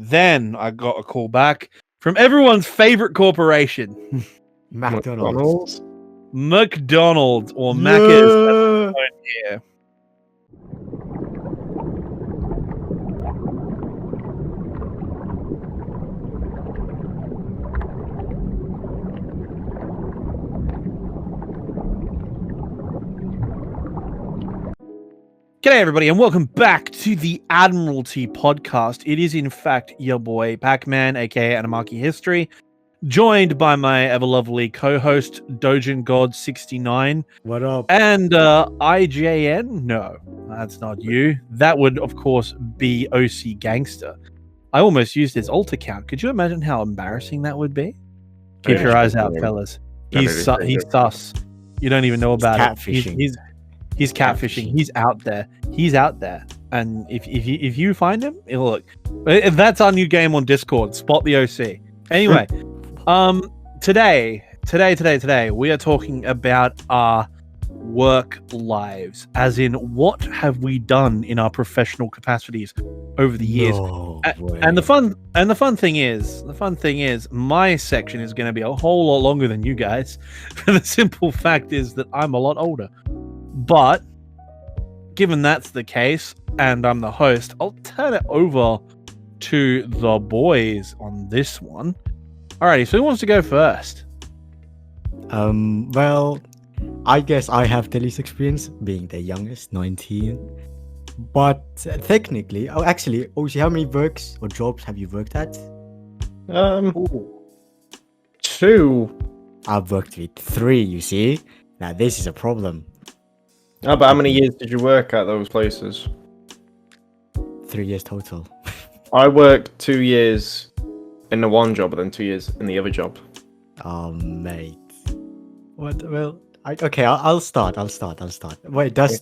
Then I got a call back from everyone's favorite corporation, McDonald's. McDonald's, or Macca's. Yeah. Yeah. G'day, everybody, and welcome back to the Admiralty podcast. It is, in fact, your boy Pac-Man, aka Anamaki History, joined by my ever-lovely co-host Dojin God 69. What up? And IJN? No, that's not you. That would, of course, be OC Gangsta. I almost used his alt account. Could you imagine how embarrassing that would be? Keep your eyes out, fellas. He's sus. You don't even know about catfishing. it. He's catfishing. He's out there. He's out there. And if you find him, look, if that's our new game on Discord, spot the OC. Anyway, today we are talking about our work lives, as in what have we done in our professional capacities over the years. And the fun thing is my section is going to be a whole lot longer than you guys. For the simple fact is that I'm a lot older. But given that's the case, and I'm the host, I'll turn it over to the boys on this one. Alrighty, so who wants to go first? Well, I guess I have the least experience, being the youngest, 19. But technically, OC, how many works or jobs have you worked at? 2. I've worked with 3, you see? Now, this is a problem. Oh, but how many years did you work at those places? 3 years total. I worked 2 years in the one job, and then 2 years in the other job. Oh, mate. What? Well, I'll start. Wait, does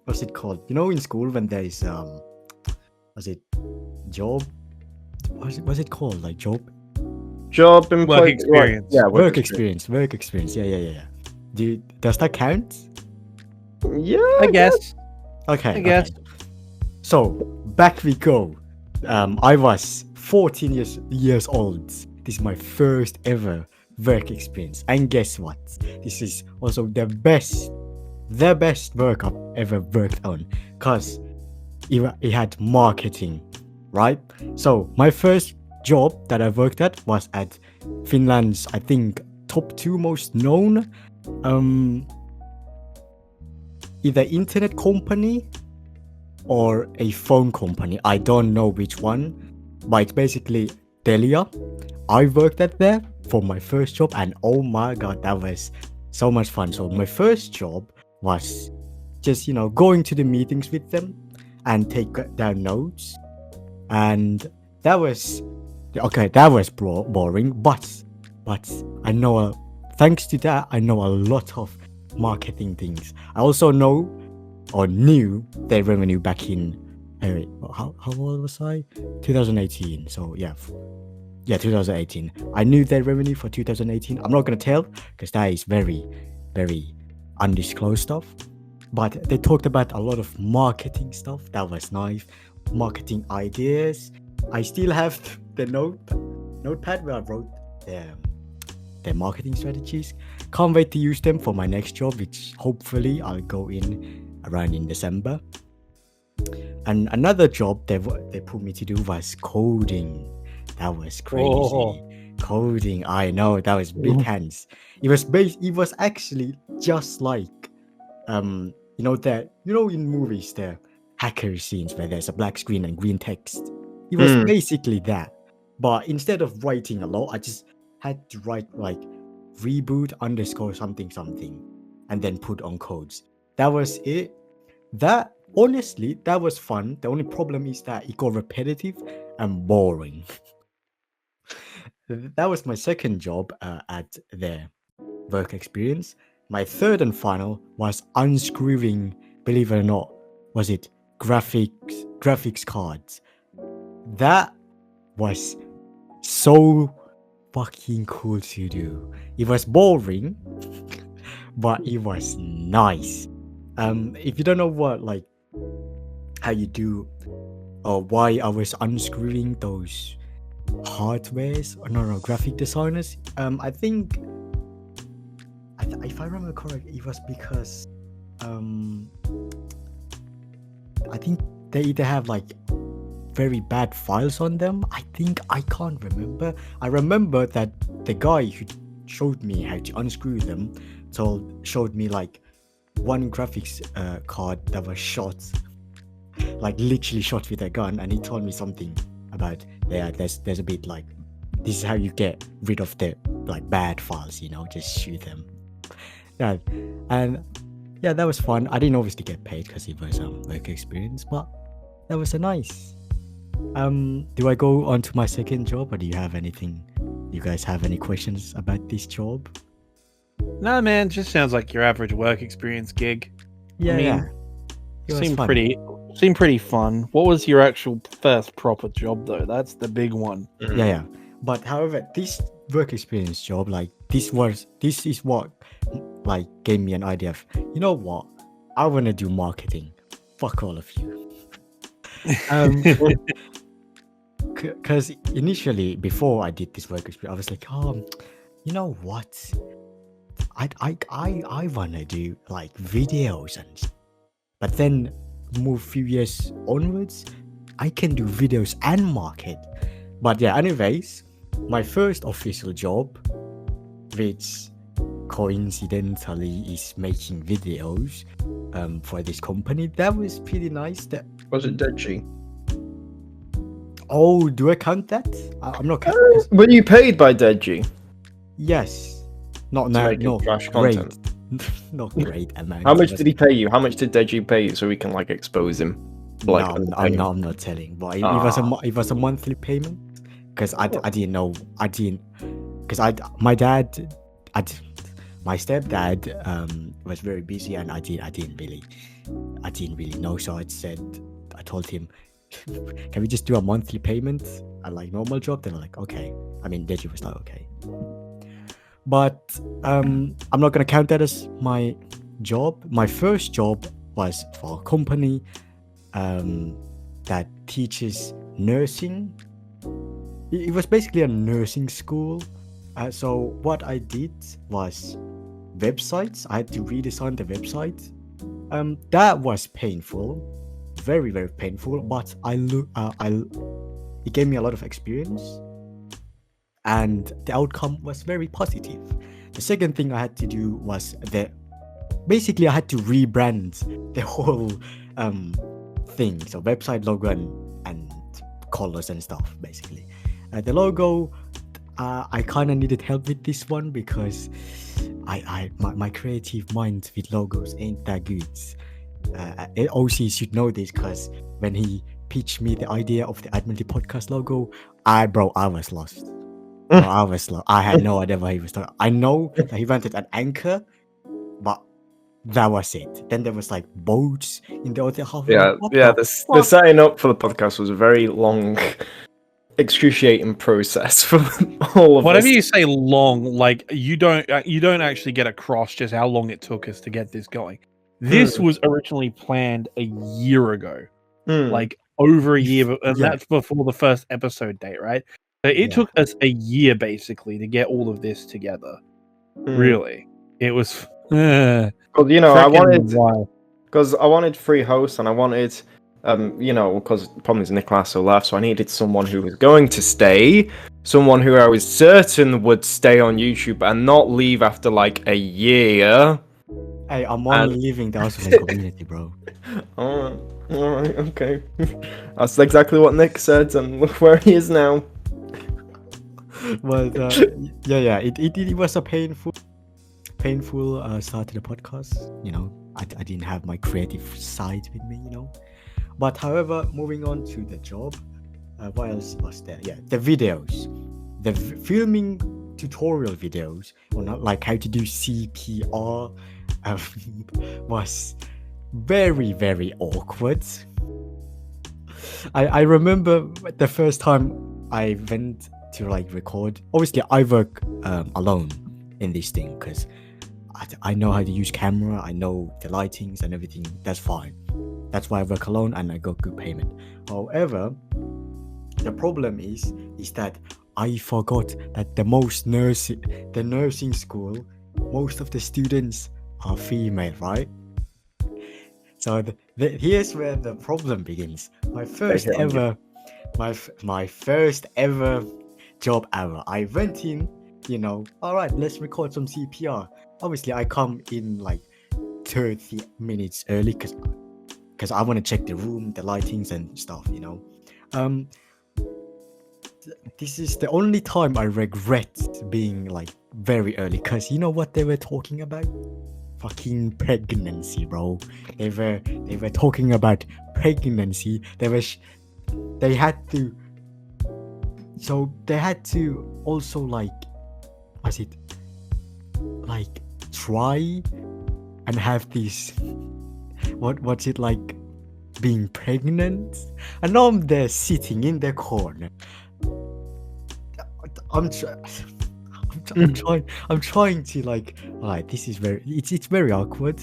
what's it called? You know, in school when there is was it job? What's it called? Like job? Job and Work experience. Yeah, Work experience. Yeah. Does that count? Yeah, I guess. Okay. I guess. So back we go. I was 14 years old. This is my first ever work experience, and guess what? This is also the best work I've ever worked on, cause it had marketing, right? So my first job that I worked at was at Finland's, I think, top 2 most known either internet company or a phone company. I don't know which one, but it's basically Telia. I worked at there for my first job, and oh my god, that was so much fun. So my first job was just, going to the meetings with them and take down notes, and that was boring, but I know thanks to that, I know a lot of marketing things. I also knew their revenue back in how old was I? 2018. So yeah, 2018. I knew their revenue for 2018. I'm not gonna tell because that is very, very undisclosed stuff. But they talked about a lot of marketing stuff. That was nice. Marketing ideas. I still have the notepad where I wrote their marketing strategies. Can't wait to use them for my next job, which hopefully I'll go in around in December. And another job they put me to do was coding. That was crazy. Oh. Coding, I know, that was big hands. It was actually just like in movies, the hacker scenes where there's a black screen and green text. It was basically that. But instead of writing a lot, I just had to write like reboot _ something and then put on codes. That was it. Honestly, that was fun. The only problem is that it got repetitive and boring. That was my second job at their work experience. My third and final was unscrewing, believe it or not, was it graphics cards. That was so fucking cool to do. It was boring, but it was nice. If you don't know how you do why I was unscrewing those hardwares. No, graphic designers. I think, if I remember correct, it was because I think they either have like very bad files on them. I can't remember. I remember that the guy who showed me how to unscrew them showed me like one graphics card that was shot, like literally shot with a gun, and he told me something about there's a bit like, this is how you get rid of the like bad files, just shoot them. Yeah, and yeah, that was fun. I didn't obviously get paid because it was work experience, but that was a nice. Do I go on to my second job, or do you have anything? You guys have any questions about this job? No, man, just sounds like your average work experience gig. Yeah, It seemed fun. pretty fun. What was your actual first proper job though? That's the big one. Yeah. But however, this work experience job, like this is what like gave me an idea of, you know what, I want to do marketing. Fuck all of you. Because initially, before I did this work experience, I was like, you know what, I wanna do like videos but then move few years onwards, I can do videos and market. But yeah, anyways, my first official job, which coincidentally is making videos for this company, that was pretty nice. That Was it Deji? Oh, do I count that? I'm not counting. Were you paid by Deji? Yes. Not To now. make No, trash great. content? Not great amount. How much did he pay you? How much did Deji pay you so we can like expose him? Like, I'm not telling. But it was a monthly payment because I didn't know. Because my stepdad was very busy, and I didn't really know. So I told him, can we just do a monthly payment at like normal job? They were like, okay. I mean, Deji was like, okay. But I'm not gonna count that as my job. My first job was for a company that teaches nursing. It was basically a nursing school. So what I did was websites. I had to redesign the website. That was painful, very, very painful. But it gave me a lot of experience, and the outcome was very positive. The second thing I had to do was basically I had to rebrand the whole thing. So website logo and colors and stuff, basically. The logo, I kind of needed help with this one because my creative mind with logos ain't that good. OC should know this because when he pitched me the idea of the Admiralty podcast logo, I was lost. I had no idea what he was talking. I know that he wanted an anchor, but that was it. Then there was like boats in the other half. The setting up for the podcast was a very long, excruciating process for all of Whatever us. you say long, like you don't actually get across just how long it took us to get this going. This was originally planned a year ago, like over a year, and that's before the first episode date, right? So it took us a year basically to get all of this together. Really, it was. Well, I wanted free hosts, and I wanted, because the problem is Nicolas left, so I needed someone who was going to stay, someone who I was certain would stay on YouTube and not leave after like a year. Hey, I'm only leaving the Australian community, bro. Alright, okay. That's exactly what Nick said, and look where he is now. But it was a painful start to the podcast. I didn't have my creative side with me, But however, moving on to the job, what else was there? Yeah, the videos, the filming tutorial videos, or not like how to do CPR, was very, very awkward. I remember the first time I went to like record. Obviously, I work alone in this thing because I know how to use camera. I know the lightings and everything. That's fine. That's why I work alone and I got good payment. However, the problem is that I forgot that the nursing school, most of the students are female, right? So here's where the problem begins. My first ever job ever. I went in, all right, let's record some CPR. Obviously, I come in like 30 minutes early because I want to check the room, the lightings and stuff, This is the only time I regret being like very early, because you know what they were talking about? Fucking pregnancy, bro. They were talking about pregnancy. They had to also try and have this, what's it like being pregnant? And now I'm there sitting in the corner. I'm trying to like, alright, this is it's very awkward.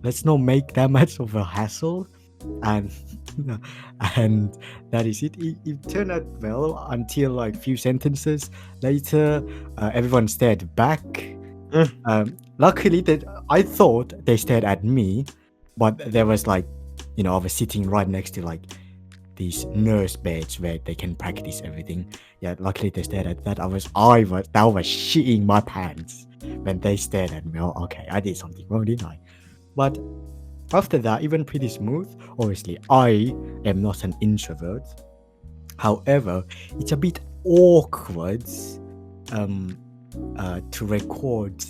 Let's not make that much of a hassle, and that is it. It turned out well until like few sentences later. Everyone stared back. Luckily, I thought they stared at me, but there was like, I was sitting right next to like these nurse beds where they can practice everything. Yeah, luckily they stared at that. I was shitting my pants when they stared at me. Oh, okay, I did something wrong, didn't I? But after that, it went pretty smooth. Obviously, I am not an introvert. However, it's a bit awkward to record.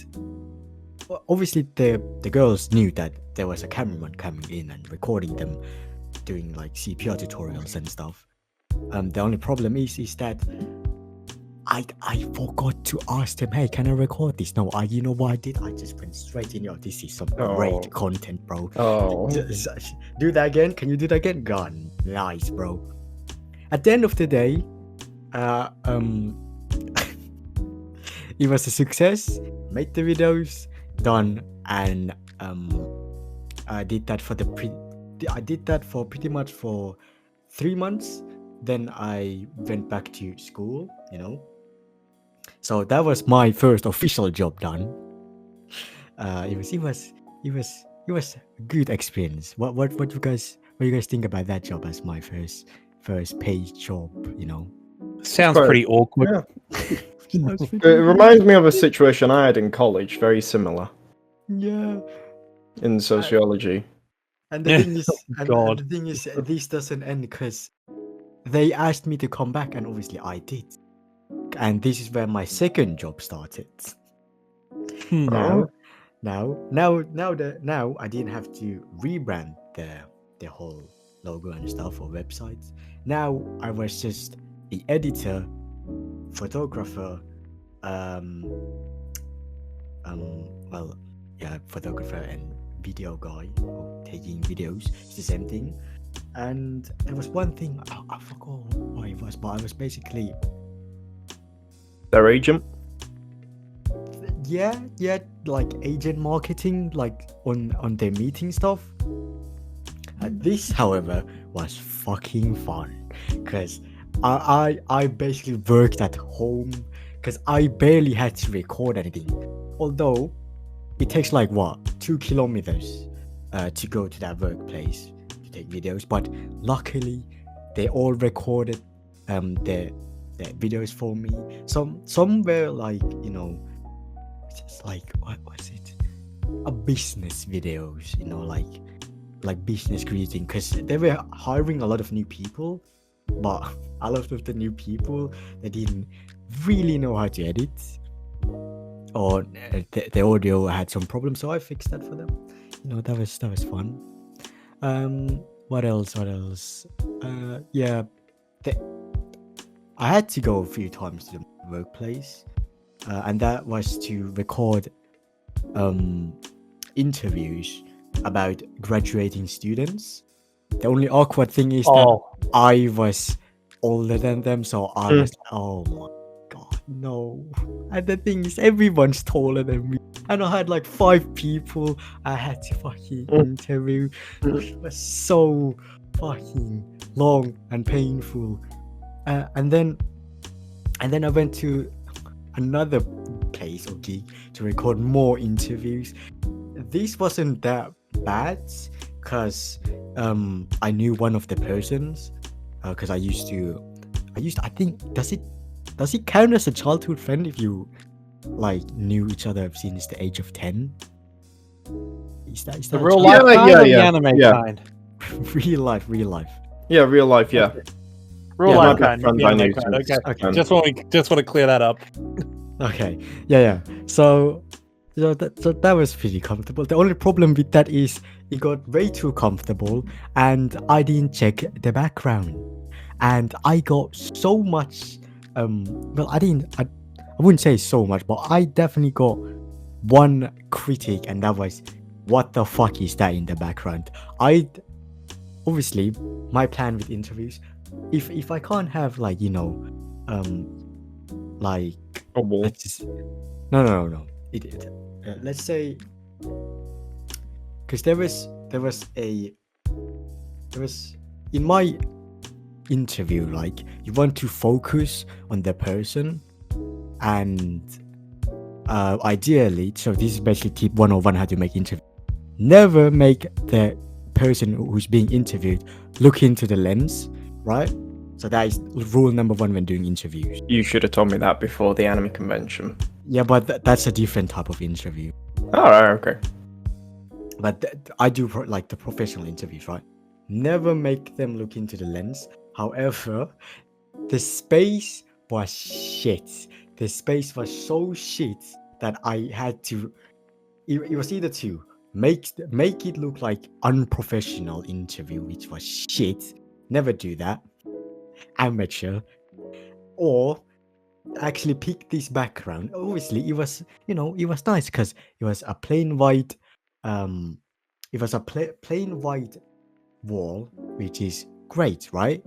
Obviously, the girls knew that there was a cameraman coming in and recording them doing like CPR tutorials and stuff. The only problem is that I forgot to ask them, hey, can I record this? No, you know what I did? I just went straight in. This is some great content, bro. Do that again. Can you do that again? Gone. Nice, bro. At the end of the day, it was a success. Made the videos, done, and I did that for pretty much for 3 months. Then I went back to school, So that was my first official job done. It was a good experience. What you guys think about that job as my first paid job? Sounds pretty awkward. Yeah. It reminds me of a situation I had in college, very similar. Yeah. In sociology. And the thing is, this doesn't end because they asked me to come back, and obviously I did. And this is where my second job started. Now I didn't have to rebrand the whole logo and stuff or websites. Now I was just the editor, photographer, photographer and video guy, taking videos. It's the same thing. And there was one thing, I forgot what it was, but I was basically their agent. Yeah, like agent marketing, like on their meeting stuff. This, however, was fucking fun because I basically worked at home because I barely had to record anything. Although it takes like 2 kilometers to go to that workplace to take videos, but luckily they all recorded their videos for me. Some were like, just like what was it? A business videos, like business greeting, because they were hiring a lot of new people, but a lot of the new people, they didn't really know how to edit, or the audio had some problems, so I fixed that for them. That was fun. What else? I had to go a few times to the workplace, and that was to record interviews about graduating students. The only awkward thing is that I was older than them, so I was oh my god, No. And the thing is, everyone's taller than me. And I had like 5 people I had to fucking interview. It was so fucking long and painful. And then I went to another place or gig to record more interviews. This wasn't that bad because I knew one of the persons because I think does it count as a childhood friend if you like knew each other since the age of 10? Is that the real life kind or the anime kind? real life. Yeah, real life, yeah. Real life kind. The anime kind. Okay. Just want to clear that up. Okay. Yeah. So that was pretty comfortable. The only problem with that is it got way too comfortable and I didn't check the background. And I got so much I wouldn't say so much, but I definitely got one critic, and that was, what the fuck is that in the background? Obviously my plan with interviews, if I can't have like, you know, like a wall. No. Let's say, because there was in my interview, like, you want to focus on the person, and ideally, so this is basically tip 101 how to make interview. Never make the person who's being interviewed look into the lens, right? So that is rule number 1 when doing interviews. You should have told me that before the anime convention. Yeah, but that's a different type of interview. Alright, okay. But I do like the professional interviews, right? Never make them look into the lens. However, the space was shit. The space was so shit that I had to. It was either to make it look like unprofessional interview, which was shit. Never do that. Amateur. Or actually pick this background. Obviously, it was nice because it was a plain white. It was a plain white wall, which is great, right?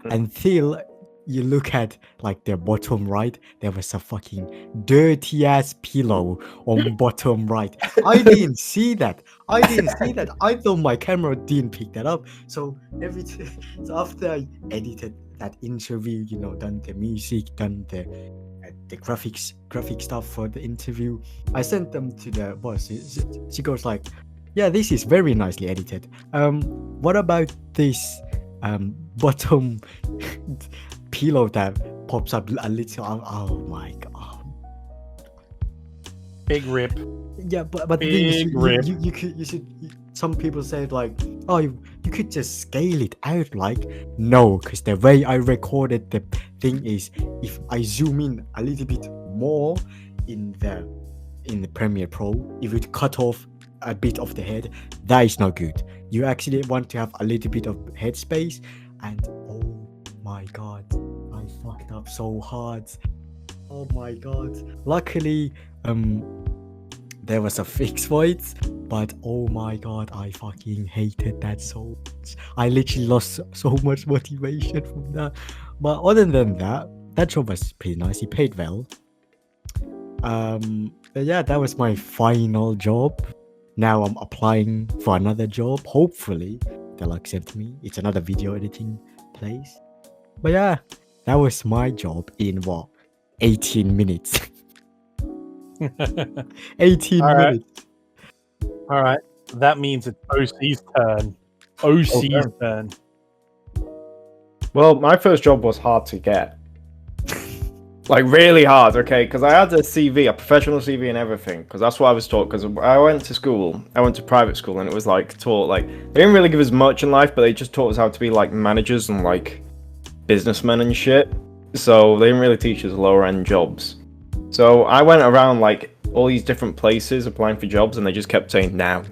Until you look at like the bottom right, there was a fucking dirty ass pillow on bottom right. I didn't see that. I thought my camera didn't pick that up. So so after I edited that interview, you know, done the music, done the graphic stuff for the interview, I sent them to the boss. She goes like, yeah, this is very nicely edited. What about this bottom pillow that pops up a little? Oh my god, big rip. Yeah, but the thing is, you should. Some people said like, oh, you could just scale it out. Like, no, because the way I recorded the thing is, if I zoom in a little bit more in the Premiere Pro, it would cut off a bit of the head. That is not good. You actually want to have a little bit of head space. And oh my god, I fucked up so hard. Oh my god. Luckily, there was a fix for it, but oh my god, I fucking hated that so much. I literally lost so much motivation from that. But other than that, that job was pretty nice. He paid well. Yeah, that was my final job. Now I'm applying for another job. Hopefully they'll accept me. It's another video editing place. But yeah, that was my job in 18 minutes. 18 minutes. All right. That means it's OC's turn. Turn. Well, my first job was hard to get. Like, really hard, okay? Because I had a CV, a professional CV and everything. Because that's what I was taught. Because I went to private school, and it was like taught, like, they didn't really give us much in life, but they just taught us how to be like managers and like businessmen and shit. So they didn't really teach us lower end jobs. So I went around like all these different places applying for jobs, and they just kept saying no.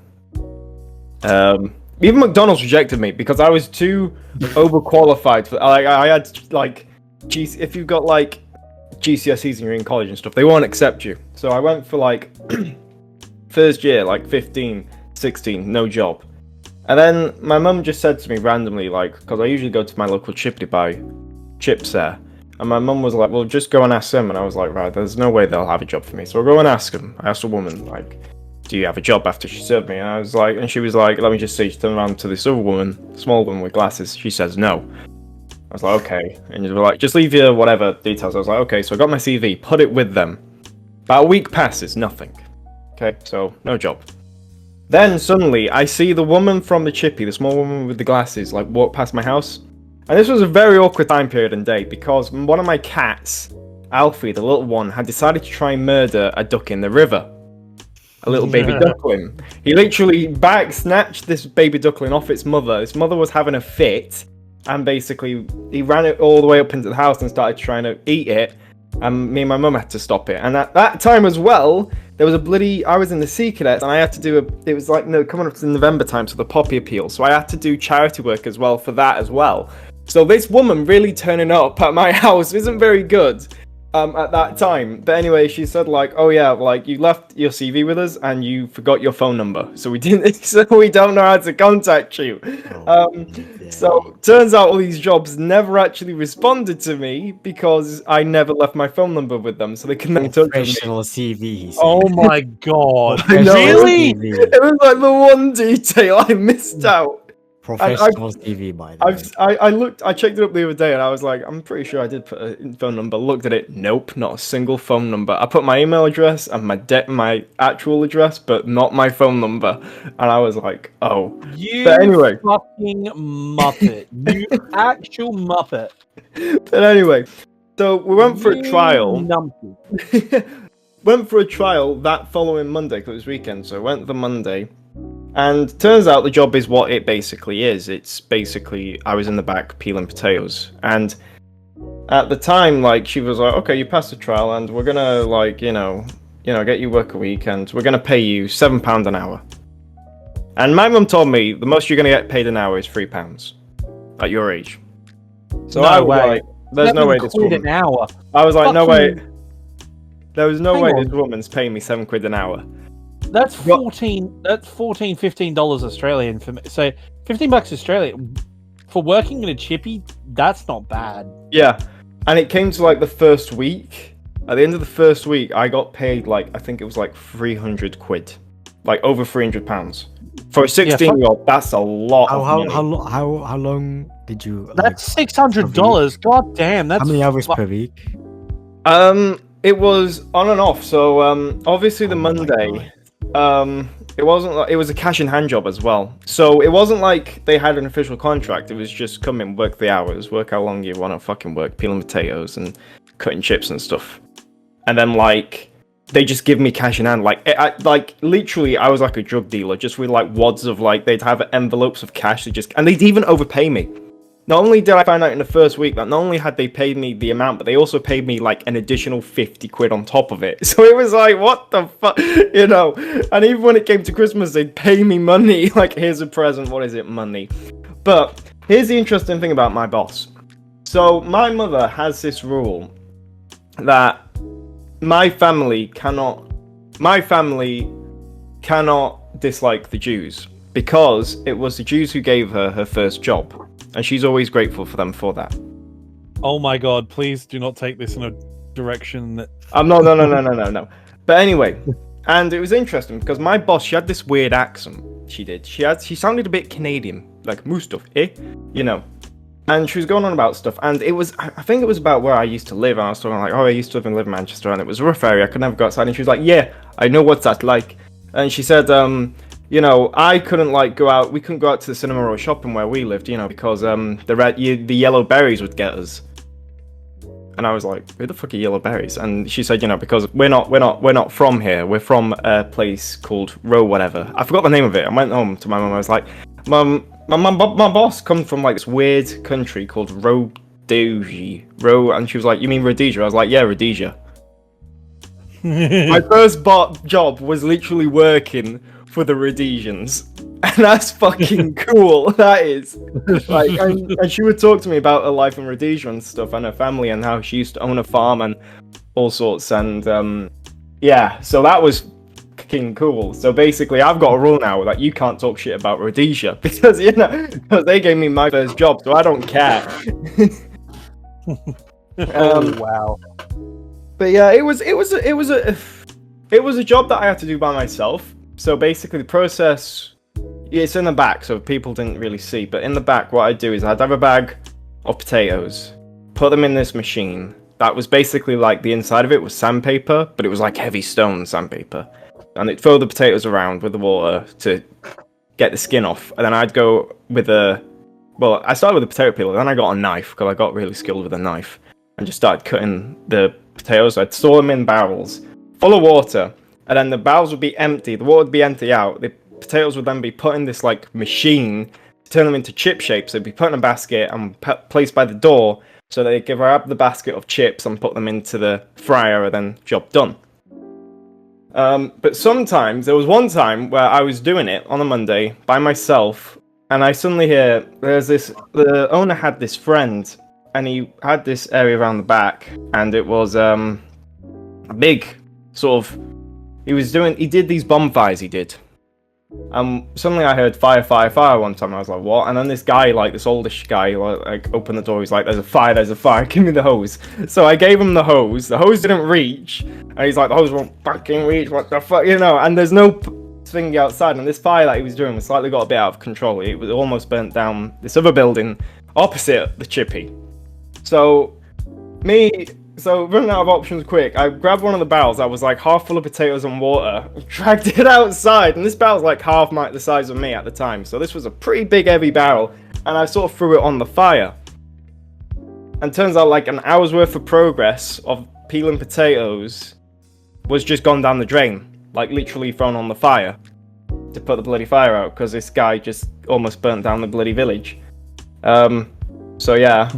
Even McDonald's rejected me because I was too overqualified for. Like, I had like, if you've got like GCSEs and you're in college and stuff, they won't accept you. So I went for like first year, like 15, 16, no job. And then my mum just said to me randomly, like, because I usually go to my local chippy to buy chips there. And my mum was like, well, just go and ask them. And I was like, right, there's no way they'll have a job for me. So I'll go and ask them. I asked a woman, like, do you have a job after she served me? And I was like, and she was like, let me just see. She turned around to this other woman, small woman with glasses. She says no. I was like, okay. And you were like, just leave your whatever details. I was like, okay. So I got my CV, put it with them. About a week passes, nothing. Okay, so no job. Then suddenly I see the woman from the chippy, the small woman with the glasses, like walk past my house. And this was a very awkward time period and day because one of my cats, Alfie, the little one, had decided to try and murder a duck in the river. A little baby duckling. He literally snatched this baby duckling off its mother. Its mother was having a fit, and basically he ran it all the way up into the house and started trying to eat it. And me and my mum had to stop it. And at that time as well, there was I was in the Sea Cadets, and I had to do coming up to November time, so the Poppy Appeal. So I had to do charity work as well for that as well. So this woman really turning up at my house isn't very good at that time. But anyway, she said like, oh yeah, like you left your CV with us and you forgot your phone number. So we don't know how to contact you. So turns out all these jobs never actually responded to me because I never left my phone number with them. So they couldn't get in touch with me. Professional CV. Oh my god. I know, Really? It was like the one detail I missed out. Professional CV, by the way. I checked it up the other day and I was like, I'm pretty sure I did put a phone number. Looked at it, nope, not a single phone number. I put my email address and my actual address, but not my phone number. And I was like, oh. But anyway. Fucking muppet. You actual muppet. But anyway, so we went for a trial. Went for a trial that following Monday, because it was weekend, so I went the Monday. And turns out the job is what it basically is. It's basically, I was in the back peeling potatoes. And at the time, like, she was like, okay, you passed the trial and we're gonna, like, you know, get you work a week and we're gonna pay you £7 an hour. And my mum told me the most you're gonna get paid an hour is £3 at your age. So no I way. was like, there's no way this woman... an hour. I was like, no way. There was no way this woman's paying me £7 an hour. That's $15 Australian for me. So $15 Australian for working in a chippy, that's not bad. Yeah. And it came to like the first week. At the end of the first week, I got paid like, I think it was like £300. Like over £300. For a 16-year-old, that's a lot of money. How long did you... That's $600. God damn, that's... How many hours per week? It was on and off. So obviously the Monday... it wasn't like, it was a cash in hand job as well. So it wasn't like they had an official contract. It was just come in, work the hours, work how long you want to fucking work, peeling potatoes and cutting chips and stuff. And then like they just give me cash in hand. Like literally, I was like a drug dealer, just with like wads of like they'd have envelopes of cash. And they'd even overpay me. Not only did I find out in the first week that not only had they paid me the amount, but they also paid me like an additional £50 on top of it. So it was like, what the fuck, you know? And even when it came to Christmas, they'd pay me money. Like, here's a present. What is it? Money. But here's the interesting thing about my boss. So my mother has this rule that my family cannot dislike the Jews because it was the Jews who gave her her first job. And she's always grateful for them for that. Oh my god, please do not take this in a direction that... No. But anyway, and it was interesting because my boss, she had this weird accent. She did. She sounded a bit Canadian, like Mustaf, you know. And she was going on about stuff. And it was, I think it was about where I used to live. And I was talking like, oh, I used to live in Manchester. And it was a rough area. I could never go outside. And she was like, yeah, I know what's that like. And she said, you know, I couldn't like go out. We couldn't go out to the cinema or shopping where we lived, you know, because the yellow berries would get us. And I was like, who the fuck are yellow berries? And she said, you know, because we're not from here. We're from a place called Row whatever. I forgot the name of it. I went home to my mum. I was like, Mum, my boss comes from like this weird country called Rhodesia. And she was like, you mean Rhodesia? I was like, yeah, Rhodesia. My first job was literally working for the Rhodesians, and that's fucking cool. That is like, and she would talk to me about her life in Rhodesia and stuff, and her family, and how she used to own a farm and all sorts. And yeah, so that was fucking cool. So basically, I've got a rule now that you can't talk shit about Rhodesia because because they gave me my first job, so I don't care. Wow. But yeah, it was a job that I had to do by myself. So basically, the process, it's in the back, so people didn't really see. But in the back, what I'd do is I'd have a bag of potatoes, put them in this machine. That was basically like the inside of it was sandpaper, but it was like heavy stone sandpaper. And it'd throw the potatoes around with the water to get the skin off. And then I'd go with I started with a potato peeler, then I got a knife, because I got really skilled with a knife. And just started cutting the potatoes. I'd store them in barrels full of water, and then the barrels would be empty. The water would be empty out. The potatoes would then be put in this like machine to turn them into chip shapes. They'd be put in a basket and placed by the door, so they could grab the basket of chips and put them into the fryer, and then job done. But sometimes, there was one time where I was doing it on a Monday by myself, and I suddenly hear the owner had this friend, and he had this area around the back, and it was a big sort of. He did these bonfires. He did. Suddenly I heard fire one time. I was like, what? And then this guy, like this oldish guy, like opened the door. He's like, there's a fire. Give me the hose. So I gave him the hose. The hose didn't reach, and he's like, the hose won't fucking reach. What the fuck, And there's no thing outside, and this fire that he was doing was slightly got a bit out of control. It was almost burnt down this other building opposite the chippy. So running out of options quick, I grabbed one of the barrels that was like half full of potatoes and water, dragged it outside, and this barrel's like half the size of me at the time, so this was a pretty big heavy barrel, and I sort of threw it on the fire. And turns out like an hour's worth of progress of peeling potatoes was just gone down the drain, like literally thrown on the fire to put the bloody fire out, because this guy just almost burnt down the bloody village. So yeah.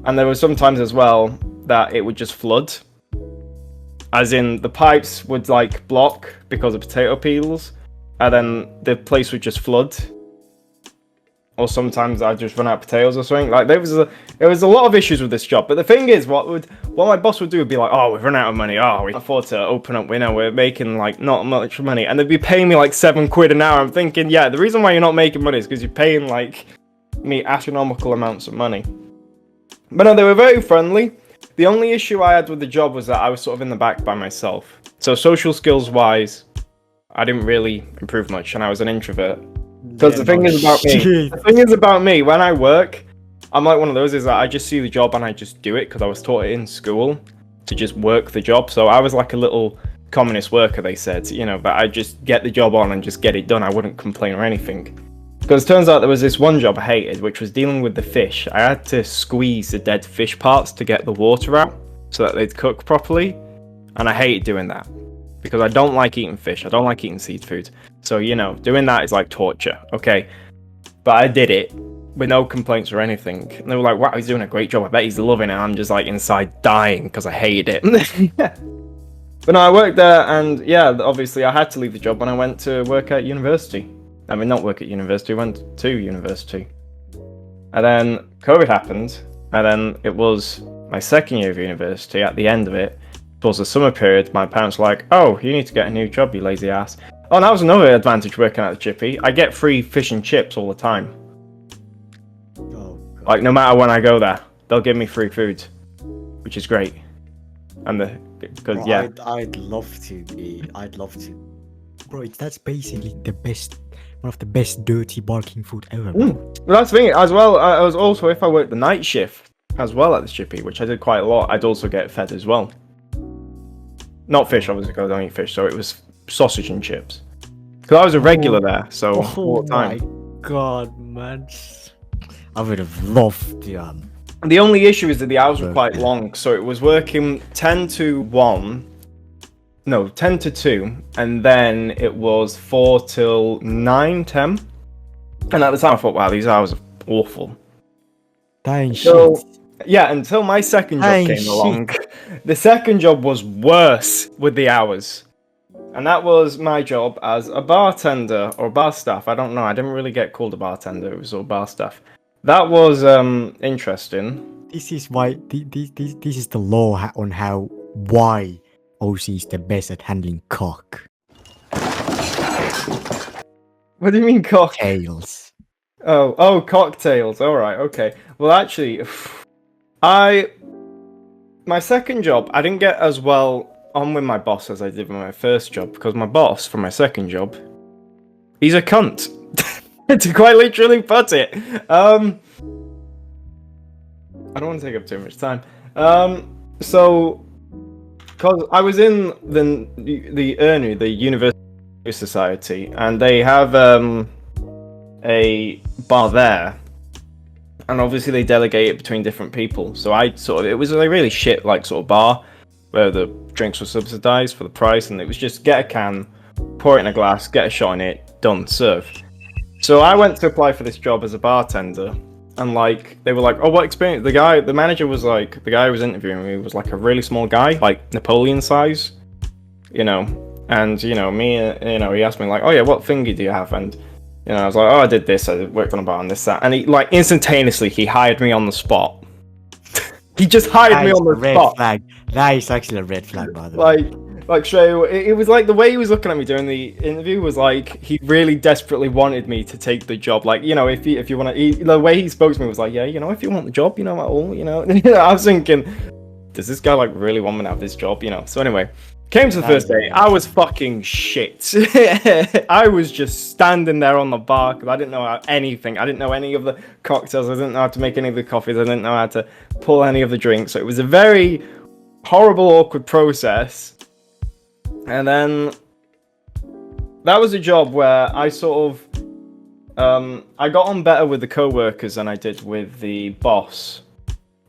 And there were some times as well that it would just flood. As in, the pipes would like block because of potato peels, and then the place would just flood. Or sometimes I'd just run out of potatoes or something. Like there was a lot of issues with this job. But the thing is, what my boss would do would be like, oh, we've run out of money. Oh, we can't afford to open up. We're making like not much money, and they'd be paying me like £7 an hour. I'm thinking, yeah, the reason why you're not making money is because you're paying like me astronomical amounts of money. But no, they were very friendly. The only issue I had with the job was that I was sort of in the back by myself. So social skills wise, I didn't really improve much, and I was an introvert. Because the thing is about me, when I work, I'm like one of those is that I just see the job and I just do it, because I was taught it in school to just work the job. So I was like a little communist worker, they said, but I just get the job on and just get it done. I wouldn't complain or anything. Because it turns out there was this one job I hated, which was dealing with the fish. I had to squeeze the dead fish parts to get the water out so that they'd cook properly. And I hated doing that because I don't like eating fish. I don't like eating seafood. So, doing that is like torture. Okay. But I did it with no complaints or anything. And they were like, wow, he's doing a great job. I bet he's loving it. I'm just like inside dying because I hated it. But no, I worked there, and yeah, obviously I had to leave the job when I went to work at university. I mean, not work at university, went to university. And then COVID happened, and then it was my second year of university. At the end of it, towards the summer period, my parents were like, oh, you need to get a new job, you lazy ass. Oh, and that was another advantage working at the chippy. I get free fish and chips all the time. Oh, God. Like, no matter when I go there, they'll give me free food, which is great. And because yeah. I'd love to. Bro, that's basically one of the best dirty barking food ever. Well, that's the thing as well. I was also, if I worked the night shift as well at the chippy, which I did quite a lot, I'd also get fed as well. Not fish, obviously, because I don't eat fish, so it was sausage and chips. Because I was a regular there, so all the time. Oh my God, man. I would have loved to. The only issue is that the hours were quite long, so it was working 10 to 2, and then it was 4 till 9, 10. And at the time I thought, wow, these hours are awful. Dang So, shit. yeah, until my second job came along. The second job was worse with the hours. And that was my job as a bartender or bar staff. I don't know, I didn't really get called a bartender, it was all bar staff. That was interesting. This is why this is the law on why OC is the best at handling cock. What do you mean cock? Tails. Oh, cocktails. All right, okay. Well, actually, I my second job, I didn't get as well on with my boss as I did with my first job because my boss from my second job, he's a cunt, to quite literally put it. I don't want to take up too much time. So, because I was in the UNU, the University Society, and they have a bar there, and obviously they delegate it between different people. So it was a really shit like sort of bar where the drinks were subsidized for the price, and it was just get a can, pour it in a glass, get a shot in it, done, serve. So I went to apply for this job as a bartender, and like they were like, "Oh, what experience?" The manager was like, the guy who was interviewing me was like a really small guy, like Napoleon size, you know. And you know me, you know, he asked me like, "Oh yeah, what thingy do you have?" And you know, I was like, "Oh, I did this. I worked on a bar and this, that." And he like instantaneously he hired me on the spot. He just hired me on the red spot. Flag. That is actually a red flag, by the way. Like straight away, it was like the way he was looking at me during the interview was like he really desperately wanted me to take the job. Like, you know, if you want to, the way he spoke to me was like, yeah, you know, if you want the job, you know, at all, you know. I was thinking, does this guy like really want me to have this job, you know? So anyway, came to the first day, I was fucking shit. I was just standing there on the bar because I didn't know anything. I didn't know any of the cocktails. I didn't know how to make any of the coffees. I didn't know how to pull any of the drinks. So it was a very horrible, awkward process. And then that was a job where I sort of I got on better with the co-workers than I did with the boss.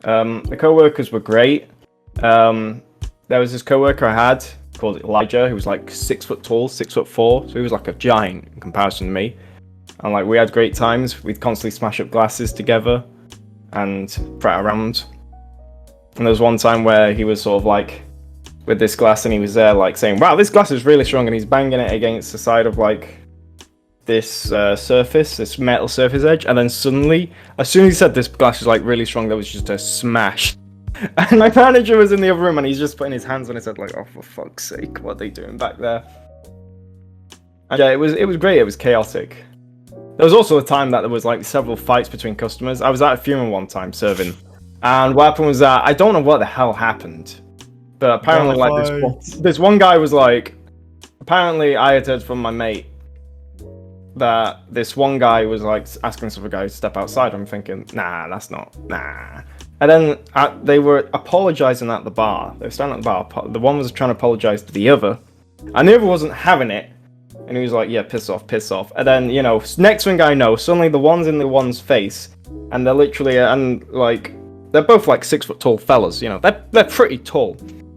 The co-workers were great. There was this co-worker I had called Elijah, who was like 6 foot tall, 6'4", so he was like a giant in comparison to me. And like we had great times. We'd constantly smash up glasses together and prat around. And there was one time where he was sort of like with this glass, and he was there like saying, "Wow, this glass is really strong," and he's banging it against the side of like this surface, this metal surface edge, and then suddenly, as soon as he said this glass is like really strong, there was just a smash. And my manager was in the other room, and he's just putting his hands on his head like, "Oh, for fuck's sake, what are they doing back there?" And yeah, it was great. It was chaotic. There was also a time that there was like several fights between customers. I was at a funeral one time serving, and what happened was that I don't know what the hell happened. But apparently, like this one guy was like, apparently I had heard from my mate that this one guy was like asking this other guy to step outside. I'm thinking, nah. And then they were apologizing at the bar. They were standing at the bar. The one was trying to apologize to the other, and the other wasn't having it. And he was like, "Yeah, piss off." And then, you know, next thing I know, suddenly the one's in the one's face, and they're literally and like they're both like 6 foot tall fellas. You know, they're pretty tall.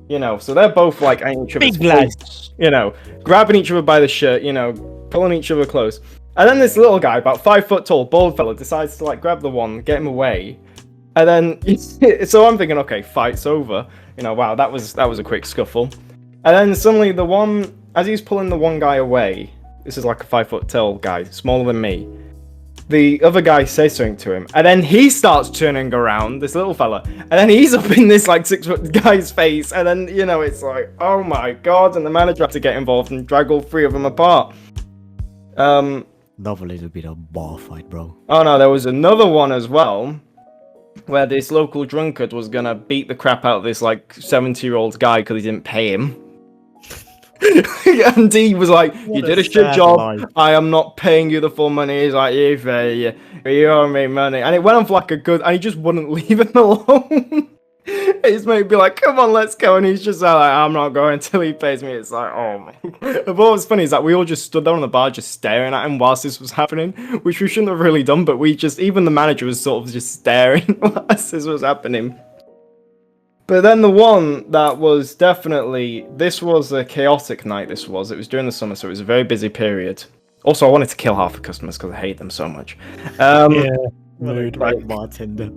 You know, so they're both like at each other's face, you know, grabbing each other by the shirt, you know, pulling each other close. And then this little guy, about 5 foot tall, bald fella, decides to like grab the one, get him away. And then, so I'm thinking, okay, fight's over. You know, wow, that was a quick scuffle. And then suddenly the one, as he's pulling the one guy away, this is like a 5 foot tall guy, smaller than me. The other guy says something to him, and then he starts turning around, this little fella, and then he's up in this like 6 foot guy's face, and then, you know, it's like, oh my god, and the manager had to get involved and drag all three of them apart. Love a little bit of bar fight, bro. Oh no, there was another one as well, where this local drunkard was gonna beat the crap out of this like 70-year-old guy because he didn't pay him. And he was like, "You did a shit job. Life. I am not paying you the full money." He's like, "You owe me money." And it went on for like a good, and he just wouldn't leave him alone. His mate would be like, "Come on, let's go." And he's just like, "I'm not going until he pays me." It's like, oh man. But what was funny is that we all just stood there on the bar just staring at him whilst this was happening, which we shouldn't have really done, but even the manager was sort of just staring whilst this was happening. But then the one that was definitely, this was a chaotic night, it was during the summer, so it was a very busy period. Also, I wanted to kill half the customers because I hate them so much. Mood like bartender.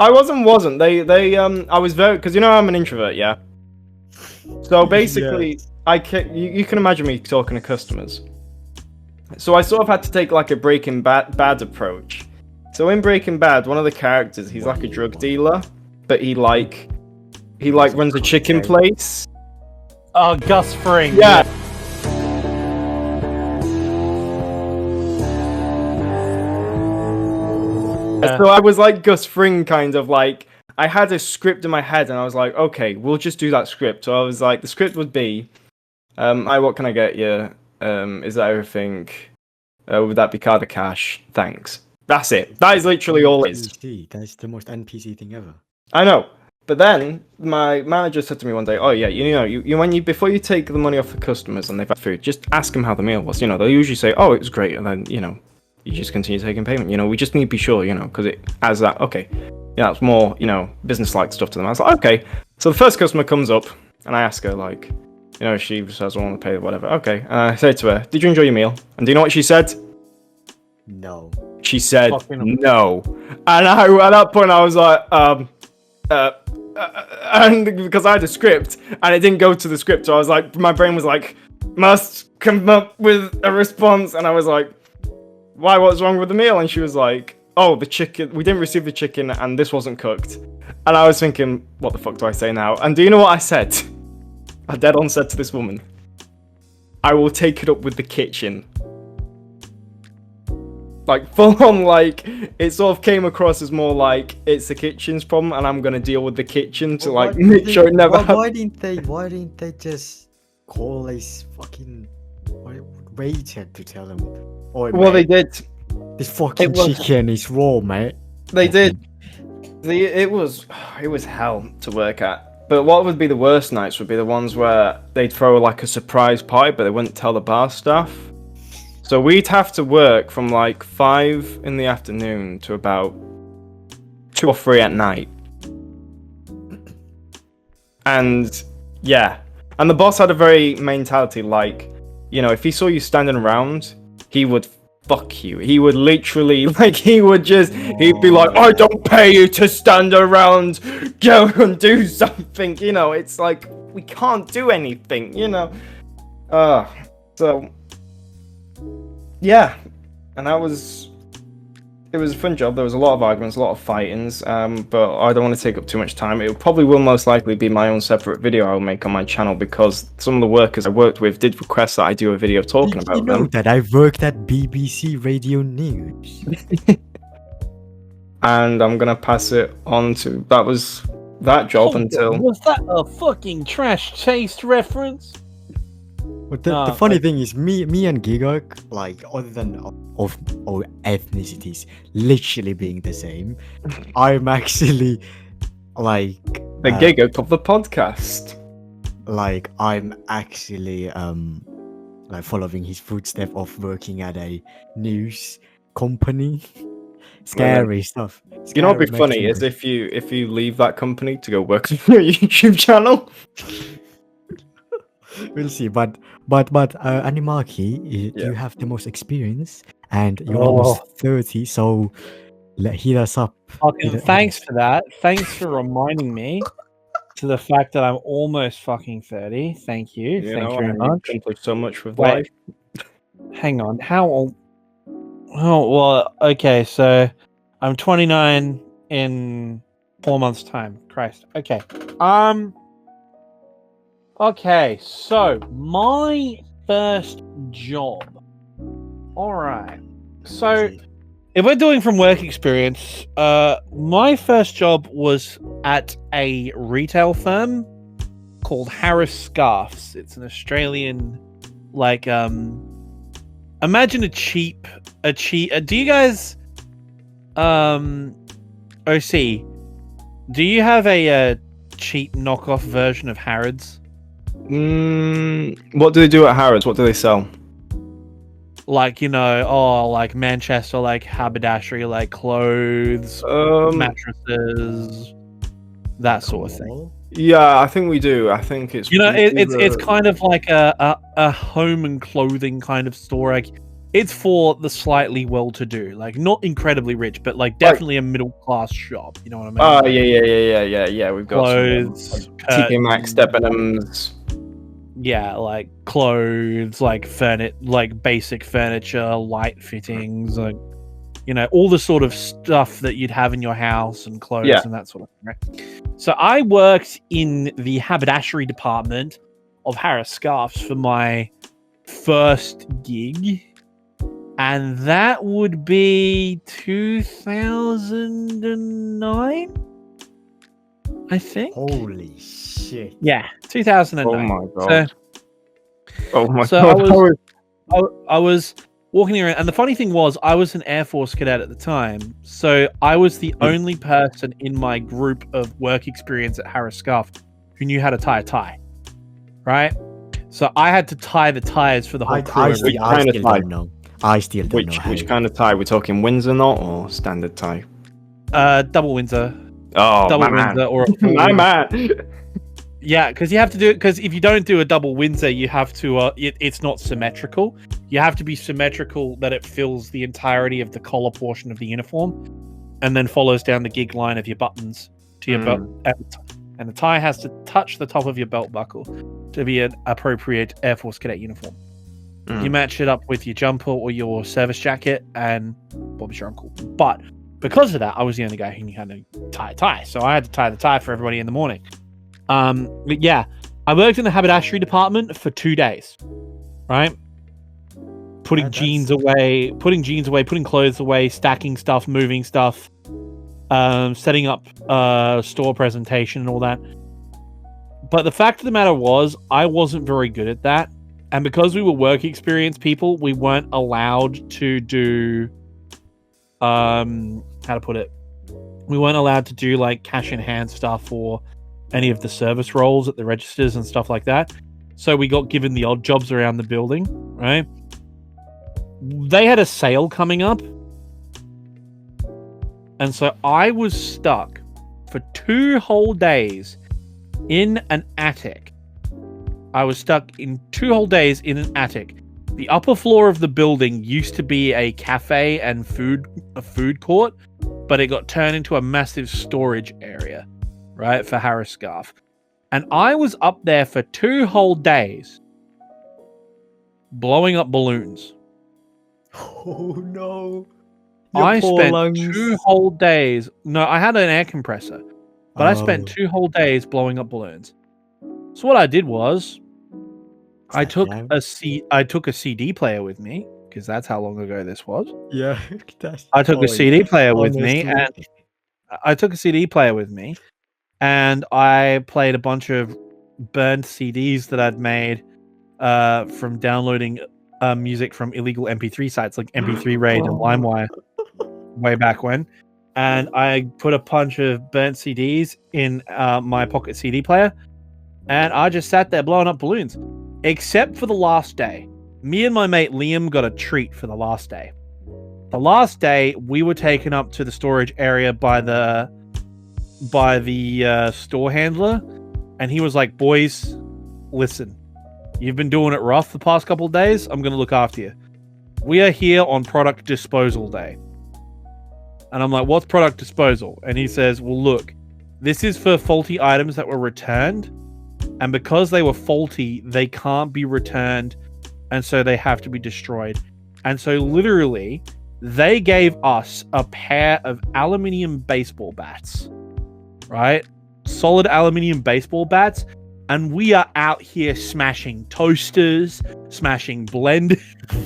I wasn't. I was very, because you know I'm an introvert, yeah? So basically, yes. You can imagine me talking to customers. So I sort of had to take like a Breaking Bad approach. So in Breaking Bad, one of the characters, he's like a drug dealer. But he runs a chicken place. Oh, Gus Fring. Yeah. So I was like Gus Fring, kind of like I had a script in my head, and I was like, okay, we'll just do that script. So I was like, the script would be, hi, what can I get you? Is that everything? Would that be card or cash? Thanks. That's it. That is literally all it is. That's the most NPC thing ever. I know. But then my manager said to me one day, "Oh yeah, you before you take the money off the customers and they've had food, just ask them how the meal was. They'll usually say, oh, it was great, and then you just continue taking payment. We just need to be sure, because it has that. Okay, it's more business-like stuff to them. I was like, okay. So the first customer comes up, and I ask her like, she says, I want to pay whatever. Okay, and I say to her, did you enjoy your meal? And do you know what she said? No. She said no, and at that point I was like, and because I had a script and it didn't go to the script, so I was like, my brain was like, must come up with a response, and I was like, why? What's wrong with the meal? And she was like, oh, the chicken. We didn't receive the chicken, and this wasn't cooked. And I was thinking, what the fuck do I say now? And do you know what I said? I dead on said to this woman, I will take it up with the kitchen. Like, full on, like, it sort of came across as more like it's the kitchen's problem, and I'm gonna deal with the kitchen to make sure it never happens. Why didn't they just call a fucking waiter to tell them? Well, they did. This fucking chicken is raw, mate. They did. It was hell to work at. But what would be the worst nights would be the ones where they'd throw like a surprise party, but they wouldn't tell the bar staff. So we'd have to work from like 5 in the afternoon to about 2 or 3 at night. And yeah. And the boss had a very mentality like, if he saw you standing around, he would fuck you. He would literally, he'd be like, I don't pay you to stand around. Go and do something. It's like, we can't do anything, So... yeah, and it was a fun job. There was a lot of arguments, a lot of fightings, but I don't want to take up too much time. It probably will most likely be my own separate video I'll make on my channel, because some of the workers I worked with did request that I do a video talking about them. That I worked at BBC Radio News. And I'm going to pass it on to... that was that job until... Was that a fucking Trash Taste reference? But the funny thing is, me and Gigok, like, other than of our ethnicities literally being the same, I'm actually like the Gigok of the podcast. Like, I'm actually like following his footsteps of working at a news company. Scary stuff. You know what'd be funny is if you leave that company to go work on your YouTube channel. We'll see, but Animaki, you have the most experience, and you're almost 30, so hit us up. Thanks for that. Thanks for reminding me to the fact that I'm almost fucking 30. Thank you. Thank you very much. Accomplished so much with life. Hang on. How old? Oh, well, okay, so I'm 29 in 4 months' time. Christ. Okay. Okay, so my first job. Alright. So if we're doing from work experience, my first job was at a retail firm called Harris Scarfs. It's an Australian, imagine a cheap, do you guys, OC, do you have a cheap knockoff version of Harrods? What do they do at Harrods? What do they sell? Like Manchester, haberdashery, clothes, mattresses, that sort of thing. Yeah, I think we do. I think it's it's kind of like a home and clothing kind of store. It's for the slightly well-to-do, not incredibly rich, but definitely a middle-class shop. You know what I mean? Oh yeah. We've got clothes, TK Maxx, Debenhams. Yeah, clothes, basic furniture, light fittings, all the sort of stuff that you'd have in your house and clothes and that sort of thing, right? So I worked in the haberdashery department of Harris Scarfs for my first gig, and that would be 2009. I think. Holy shit. Yeah, 2009. Oh my god. So I was walking around, and the funny thing was, I was an Air Force cadet at the time, so I was the only person in my group of work experience at Harris Scarf who knew how to tie a tie, right? So I had to tie the ties for the whole crew. I still don't know. I still don't know. Which kind of tie? We're talking Windsor knot or standard tie? Double Windsor. Oh, Double my Windsor man. or My man. Yeah, because you have to do it. Because if you don't do a double Windsor, you have to. It's not symmetrical. You have to be symmetrical that it fills the entirety of the collar portion of the uniform, and then follows down the gig line of your buttons to your belt, and the tie has to touch the top of your belt buckle to be an appropriate Air Force cadet uniform. You match it up with your jumper or your service jacket, and Bob's your uncle. But because of that, I was the only guy who knew how to tie a tie, so I had to tie the tie for everybody in the morning. But yeah, I worked in the haberdashery department for 2 days, right? Putting jeans away, putting clothes away, stacking stuff, moving stuff, setting up store presentation and all that. But the fact of the matter was, I wasn't very good at that. And because we were work experience people, we weren't allowed to do, how to put it? We weren't allowed to do like cash in hand stuff or any of the service roles at the registers and stuff like that. So we got given the odd jobs around the building, right? They had a sale coming up. And so I was stuck for 2 whole days in an attic. I was stuck in 2 whole days in an attic. The upper floor of the building used to be a cafe and a food court, but it got turned into a massive storage area, right, for Harris Scarf. And I was up there for 2 whole days blowing up balloons. Oh no. I spent 2 whole days. No, I had an air compressor, but I spent 2 whole days blowing up balloons. So what I did was I took a CD player with me, because that's how long ago this was. Yeah. I took a CD player with me, and I played a bunch of burned CDs that I'd made from downloading music from illegal MP3 sites like MP3 Raid and LimeWire way back when. And I put a bunch of burnt CDs in my pocket CD player, and I just sat there blowing up balloons. Except for the last day. Me and my mate Liam got a treat for the last day. The last day, we were taken up to the storage area by the store handler, and he was like, "Boys, listen, you've been doing it rough the past couple of days. I'm going to look after you. We are here on product disposal day." And I'm like, "What's product disposal?" And he says, "Well, look, this is for faulty items that were returned. And because they were faulty, they can't be returned. And so they have to be destroyed." And so literally, they gave us a pair of aluminium baseball bats, right? Solid aluminium baseball bats. And we are out here smashing toasters, smashing blenders.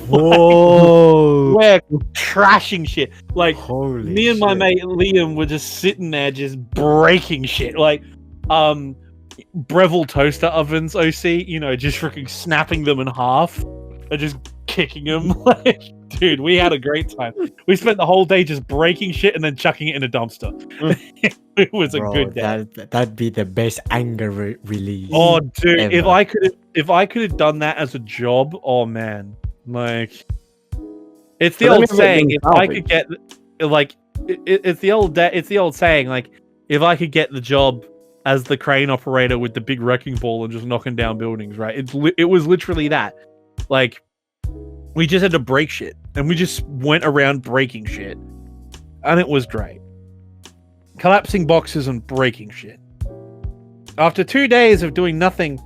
Whoa. We're trashing shit. Like, holy me and my mate Liam were just sitting there just breaking shit. Like, Breville toaster ovens, OC, just freaking snapping them in half and just kicking them. Like, dude, we had a great time. We spent the whole day just breaking shit and then chucking it in a dumpster. It was a good day. That'd be the best anger release. Oh, dude, ever. if I could have done that as a job, oh man, like, it's the old saying. If I could get, like, it's the old saying, like, if I could get the job as the crane operator with the big wrecking ball and just knocking down buildings, right? It was literally that. Like, we just had to break shit, and we just went around breaking shit, and it was great. Collapsing boxes and breaking shit. After 2 days of doing nothing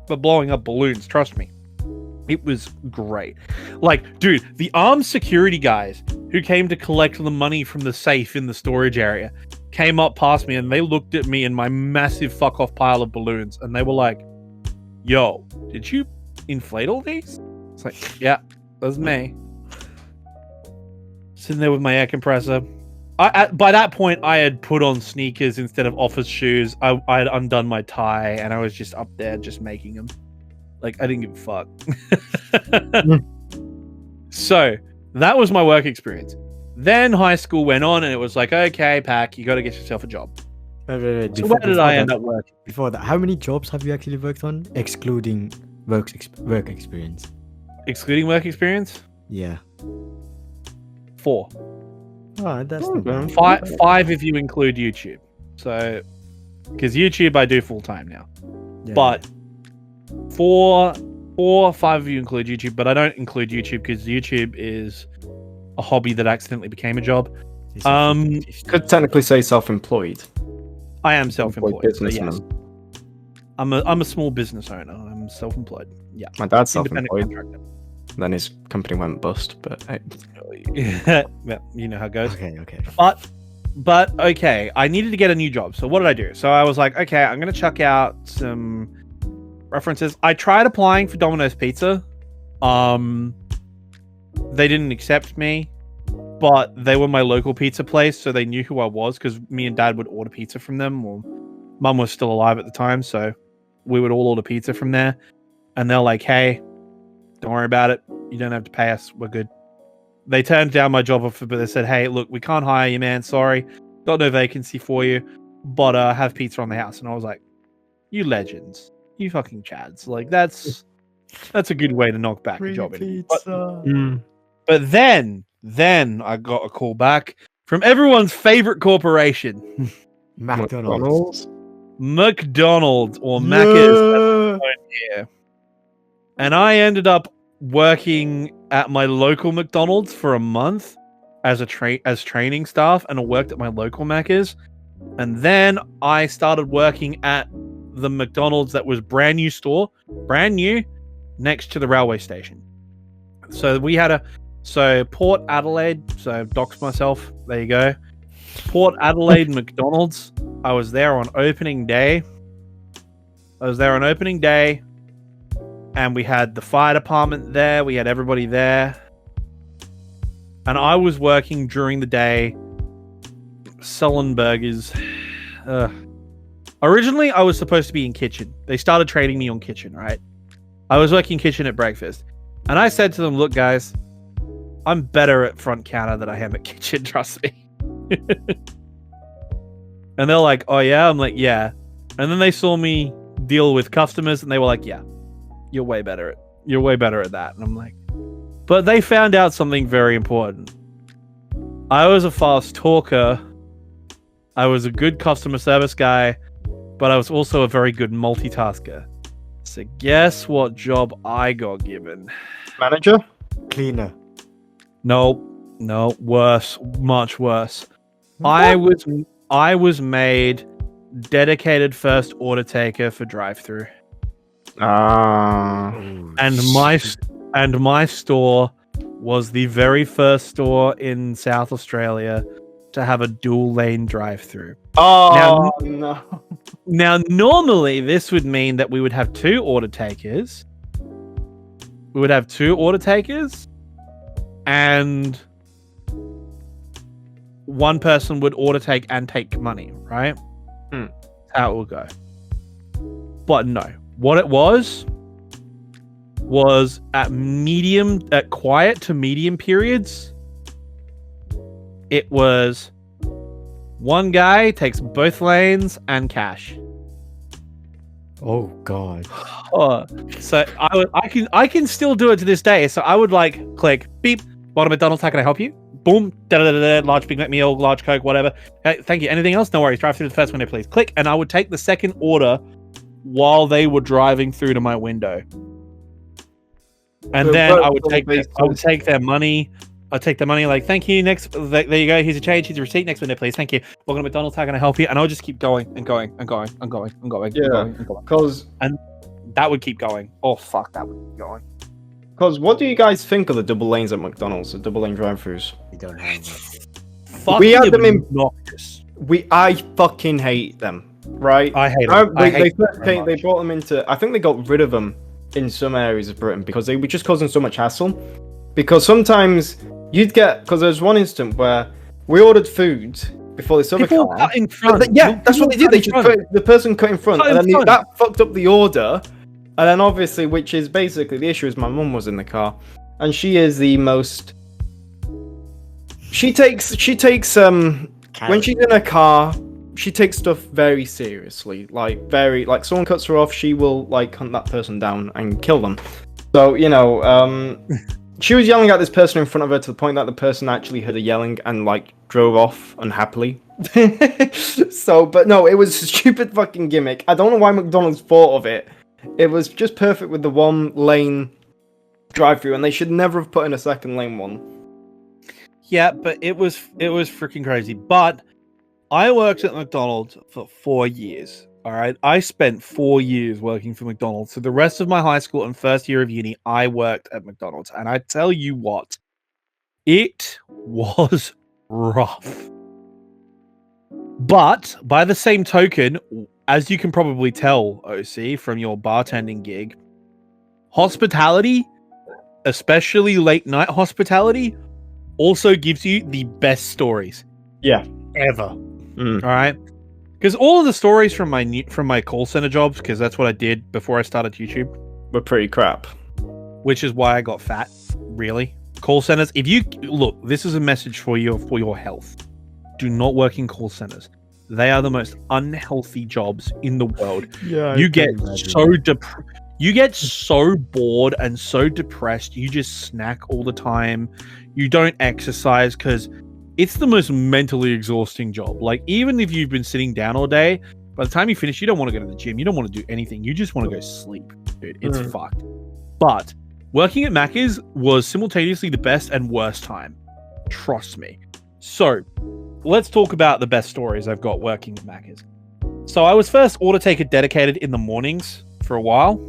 but blowing up balloons, trust me, it was great. Like, dude, the armed security guys who came to collect the money from the safe in the storage area came up past me, and they looked at me and my massive fuck off pile of balloons, and they were like, "Yo, did you inflate all these?" It's like, "Yeah, that was me." Sitting there with my air compressor, by that point, I had put on sneakers instead of office shoes. I had undone my tie, and I was just up there just making them. Like, I didn't give a fuck. So, that was my work experience. Then high school went on, and it was like, okay, Pac, you got to get yourself a job. Wait. So where did I end up working? Before that, how many jobs have you actually worked on, excluding work experience? Excluding work experience? Yeah. 4. Oh, that's not bad. Five if you include YouTube. So, because YouTube I do full time now. Yeah. But 4 or 5 if you include YouTube, but I don't include YouTube because YouTube is a hobby that accidentally became a job. Could technically say self-employed. I am self-employed. Businessman. So yes. I'm a small business owner. I'm self-employed. Yeah. My dad's Independent self-employed. contractor. Then his company went bust, but hey. Well, you know how it goes. Okay. But okay, I needed to get a new job. So what did I do? So I was like, okay, I'm gonna chuck out some references. I tried applying for Domino's Pizza. They didn't accept me, but they were my local pizza place, so they knew who I was because me and Dad would order pizza from them. Well, Mum was still alive at the time, so we would all order pizza from there. And they're like, hey, don't worry about it. You don't have to pay us. We're good. They turned down my job offer, but they said, hey, look, we can't hire you, man. Sorry. Got no vacancy for you, but have pizza on the house. And I was like, you legends. You fucking chads. Like, that's a good way to knock back a job in. But then I got a call back from everyone's favorite corporation. McDonald's or Macca's. Yeah. And I ended up working at my local McDonald's for a month as training staff, and I worked at my local Macca's. And then I started working at the McDonald's that was brand new, next to the railway station. So we had Port Adelaide, so dox myself, there you go. Port Adelaide McDonald's. I was there on opening day. And we had the fire department there. We had everybody there. And I was working during the day selling burgers. Originally, I was supposed to be in kitchen. They started training me on kitchen, right? I was working kitchen at breakfast. And I said to them, look, guys, I'm better at front counter than I am at kitchen, trust me. And they're like, oh, yeah? I'm like, yeah. And then they saw me deal with customers, and they were like, yeah, you're way better at that. And I'm like, but they found out something very important. I was a fast talker. I was a good customer service guy, but I was also a very good multitasker. So guess what job I got given? Manager? Cleaner. No, worse, much worse. What? I was made dedicated first order taker for drive-through. And my store was the very first store in South Australia to have a dual lane drive-through. Oh, no. Now, normally this would mean that we would have 2 order takers. And one person would order take and take money, right? That's how it would go. But no. What it was at quiet to medium periods, it was one guy takes both lanes and cash. Oh God. So I can still do it to this day. So I would like click beep, bottom McDonald's, how can I help you? Boom, large Big Mac meal, large Coke, whatever. Hey, thank you. Anything else? No worries. Drive through the first window, please. Click, and I would take the second order while they were driving through to my window. And then I would take their money. I'd take the money, like, thank you, next, there you go, here's a change, here's a receipt, next window, please, thank you. Welcome to McDonald's, how can I help you? And I would just keep going and going and going and going and going and going and going. And that would keep going. Oh, fuck, that would keep going. Because what do you guys think of the double lanes at McDonald's, the double lane drive-thrus? We don't have that. We had them in... I fucking hate them, right? I hate them. They brought them into... I think they got rid of them in some areas of Britain because they were just causing so much hassle. Because sometimes... you'd get, because there's one instant where we ordered food before this other People car. cut in front. Yeah, that's what they did. They just put the person cut in front, Cut and in then front. that fucked up the order. And then obviously, which is basically the issue, is my mum was in the car, and she is the most. She takes when she's in a car, she takes stuff very seriously. Like someone cuts her off, she will like hunt that person down and kill them. So she was yelling at this person in front of her to the point that the person actually heard her yelling and like drove off unhappily. But no, it was a stupid fucking gimmick. I don't know why McDonald's thought of it. It was just perfect with the one lane drive-through, and they should never have put in a second lane one. Yeah, but it was freaking crazy. But I worked at McDonald's for 4 years. All right, I spent 4 years working for McDonald's. So the rest of my high school and first year of uni, I worked at McDonald's, and I tell you what, it was rough. But by the same token, as you can probably tell, OC, from your bartending gig, hospitality, especially late night hospitality, also gives you the best stories. Yeah. Ever. All right? Because all of the stories from my call center jobs, because that's what I did before I started YouTube, were pretty crap. Which is why I got fat, really. Call centers, if you... Look, this is a message for your health. Do not work in call centers. They are the most unhealthy jobs in the world. Yeah, you get so bored and so depressed. You just snack all the time. You don't exercise because it's the most mentally exhausting job. Like, even if you've been sitting down all day, by the time you finish, you don't want to go to the gym. You don't want to do anything. You just want to go sleep, dude. It's fucked. But working at Macca's was simultaneously the best and worst time. Trust me. So, let's talk about the best stories I've got working at Macca's. So, I was first order taker dedicated in the mornings for a while.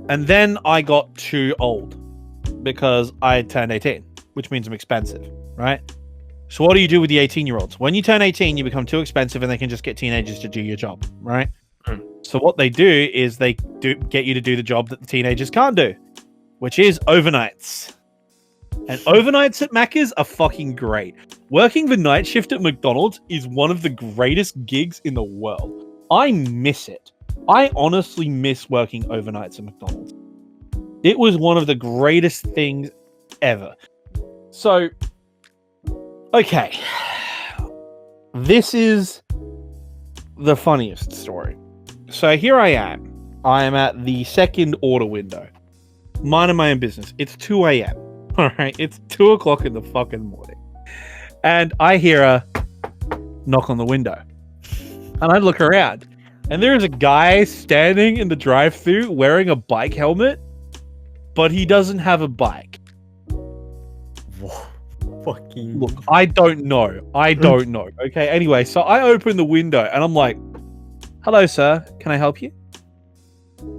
And then I got too old because I turned 18, which means I'm expensive, right? So what do you do with the 18-year-olds? When you turn 18, you become too expensive and they can just get teenagers to do your job, right? So what they do is they get you to do the job that the teenagers can't do, which is overnights. And overnights at Macca's are fucking great. Working the night shift at McDonald's is one of the greatest gigs in the world. I miss it. I honestly miss working overnights at McDonald's. It was one of the greatest things ever. So, okay. This is the funniest story. So here I am. I am at the second order window. Minding my own business. It's 2 a.m. All right. It's 2 o'clock in the fucking morning. And I hear a knock on the window. And I look around. And there's a guy standing in the drive-thru wearing a bike helmet, but he doesn't have a bike. Fucking... Look, I don't know. Okay, anyway, so I open the window and I'm like, hello, sir. Can I help you?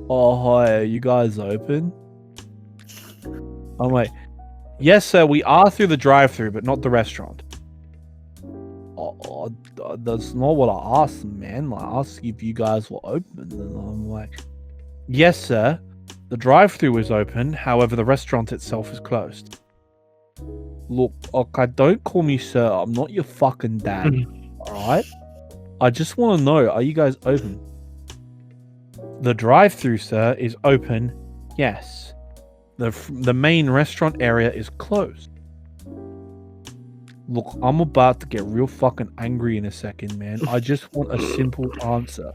Oh, hi. Are you guys open? I'm like, yes, sir. We are through the drive-thru, but not the restaurant. Oh, that's not what I asked, man. I asked if you guys were open. And I'm like, yes, sir. The drive-thru is open. However, the restaurant itself is closed. Look, okay, don't call me sir. I'm not your fucking dad. Alright? I just want to know, are you guys open? The drive-thru, sir, is open. Yes. The main restaurant area is closed. Look, I'm about to get real fucking angry in a second, man. I just want a simple answer.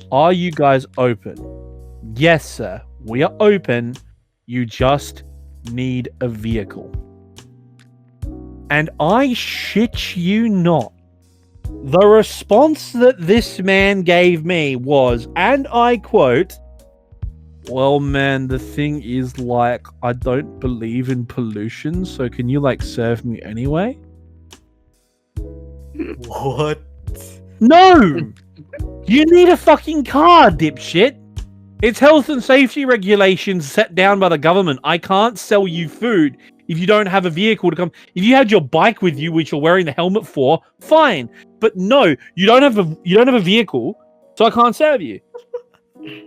Are you guys open? Yes, sir. We are open. You just need a vehicle. And I shit you not. The response that this man gave me was, and I quote, well, man, the thing is, like, I don't believe in pollution, so can you, like, serve me anyway? What? No! You need a fucking car, dipshit. It's health and safety regulations set down by the government. I can't sell you food if you don't have a vehicle to come. If you had your bike with you, which you're wearing the helmet for, fine. But no, you don't have a vehicle, so I can't serve you.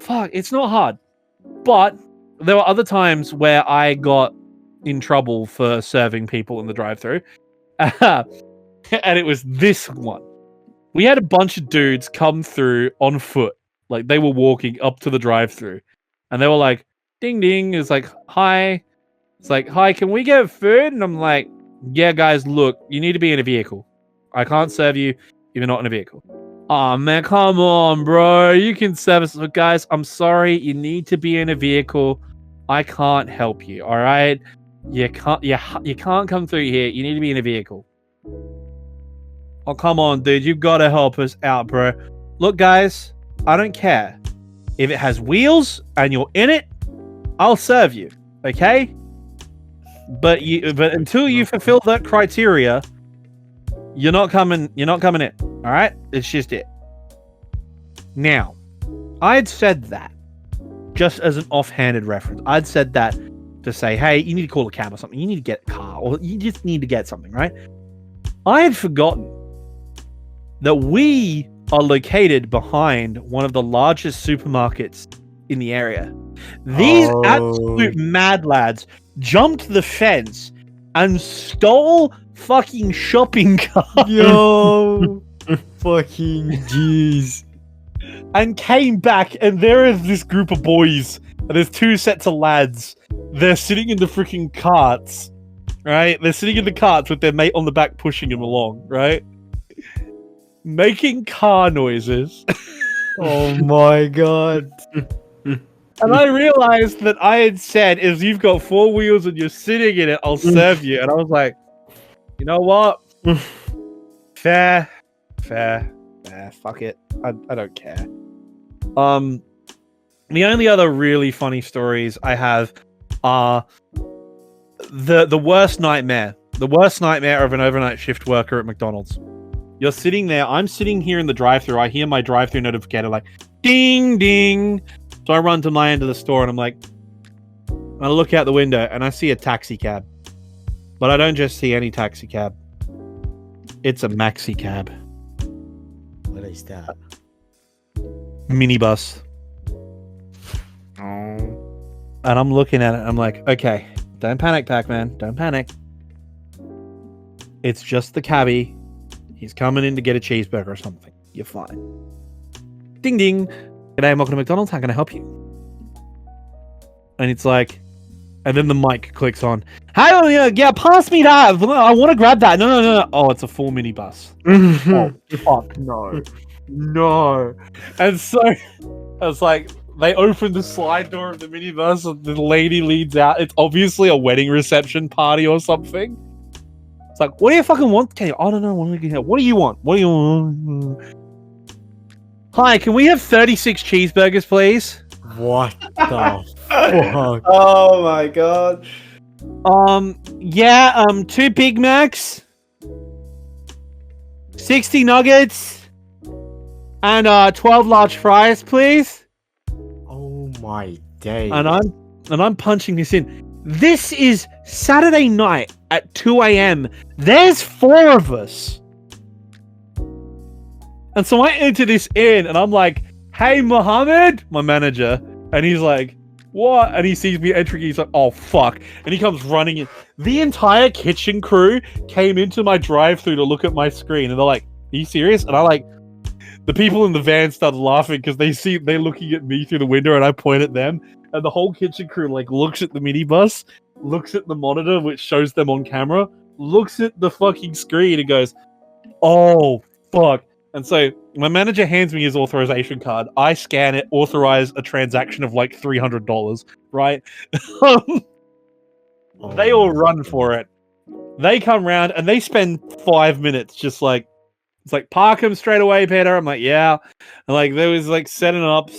Fuck, it's not hard. But there were other times where I got in trouble for serving people in the drive-thru. And it was this one. We had a bunch of dudes come through on foot. Like, they were walking up to the drive-thru. And they were like, ding, ding. It's like, hi. It's like, hi, can we get food? And I'm like, yeah, guys, look, you need to be in a vehicle. I can't serve you if you're not in a vehicle. Oh, man, come on, bro. You can serve us. Look, guys, I'm sorry. You need to be in a vehicle. I can't help you, all right? You can't come through here. You need to be in a vehicle. Oh, come on, dude. You've got to help us out, bro. Look, guys, I don't care. If it has wheels and you're in it, I'll serve you, okay? But until you fulfill that criteria, you're not coming in. All right? It's just it. Now, I'd said that just as an offhanded reference. I'd said that to say, hey, you need to call a cab or something. You need to get a car, or you just need to get something, right? I had forgotten that we are located behind one of the largest supermarkets in the area. These absolute mad lads jumped the fence and stole fucking shopping carts. Yo, fucking jeez. And came back, and there is this group of boys, and there's two sets of lads. They're sitting in the freaking carts, right? They're sitting in the carts with their mate on the back pushing them along, right? Making car noises. Oh my god. And I realized that I had said, if you've got four wheels and you're sitting in it, I'll serve you. And I was like, you know what? Fair. Fuck it. I don't care. The only other really funny stories I have are the worst nightmare. The worst nightmare of an overnight shift worker at McDonald's. You're sitting there. I'm sitting here in the drive-thru. I hear my drive-thru notificator like, ding, ding. So I run to my end of the store and I'm like, I look out the window and I see a taxi cab. But I don't just see any taxi cab. It's a maxi cab. What is that? Minibus. Oh. And I'm looking at it. I'm like, okay, don't panic, Pac-Man. Don't panic. It's just the cabbie. He's coming in to get a cheeseburger or something. You're fine. Ding, ding. G'day and welcome to McDonald's. How can I help you? And it's like, and then the mic clicks on. Hey, yeah, pass me that. I want to grab that. No. Oh, it's a full minibus. Oh, fuck, no. And so, it's like, they open the slide door of the minibus and the lady leads out. It's obviously a wedding reception party or something. It's like, what do you fucking want? Okay, I don't know. What do you want? What do you want? Hi, can we have 36 cheeseburgers, please? What the fuck? Oh my god. Yeah, 2 Big Macs, 60 nuggets, and 12 large fries, please. Oh my day. And I'm punching this in. This is Saturday night at 2 a.m. There's 4 of us. And so I enter this in and I'm like, hey, Mohammed, my manager. And he's like, what? And he sees me entering. He's like, oh, fuck. And he comes running in. The entire kitchen crew came into my drive-thru to look at my screen. And they're like, are you serious? And I like, the people in the van started laughing because they're looking at me through the window and I point at them. And the whole kitchen crew like looks at the minibus, looks at the monitor, which shows them on camera, looks at the fucking screen and goes, oh, fuck. And so my manager hands me his authorization card. I scan it, authorize a transaction of like $300, right? They all run for it. They come round and they spend 5 minutes just like, it's like, park him straight away, Peter. I'm like, yeah. And like, there was like setting up,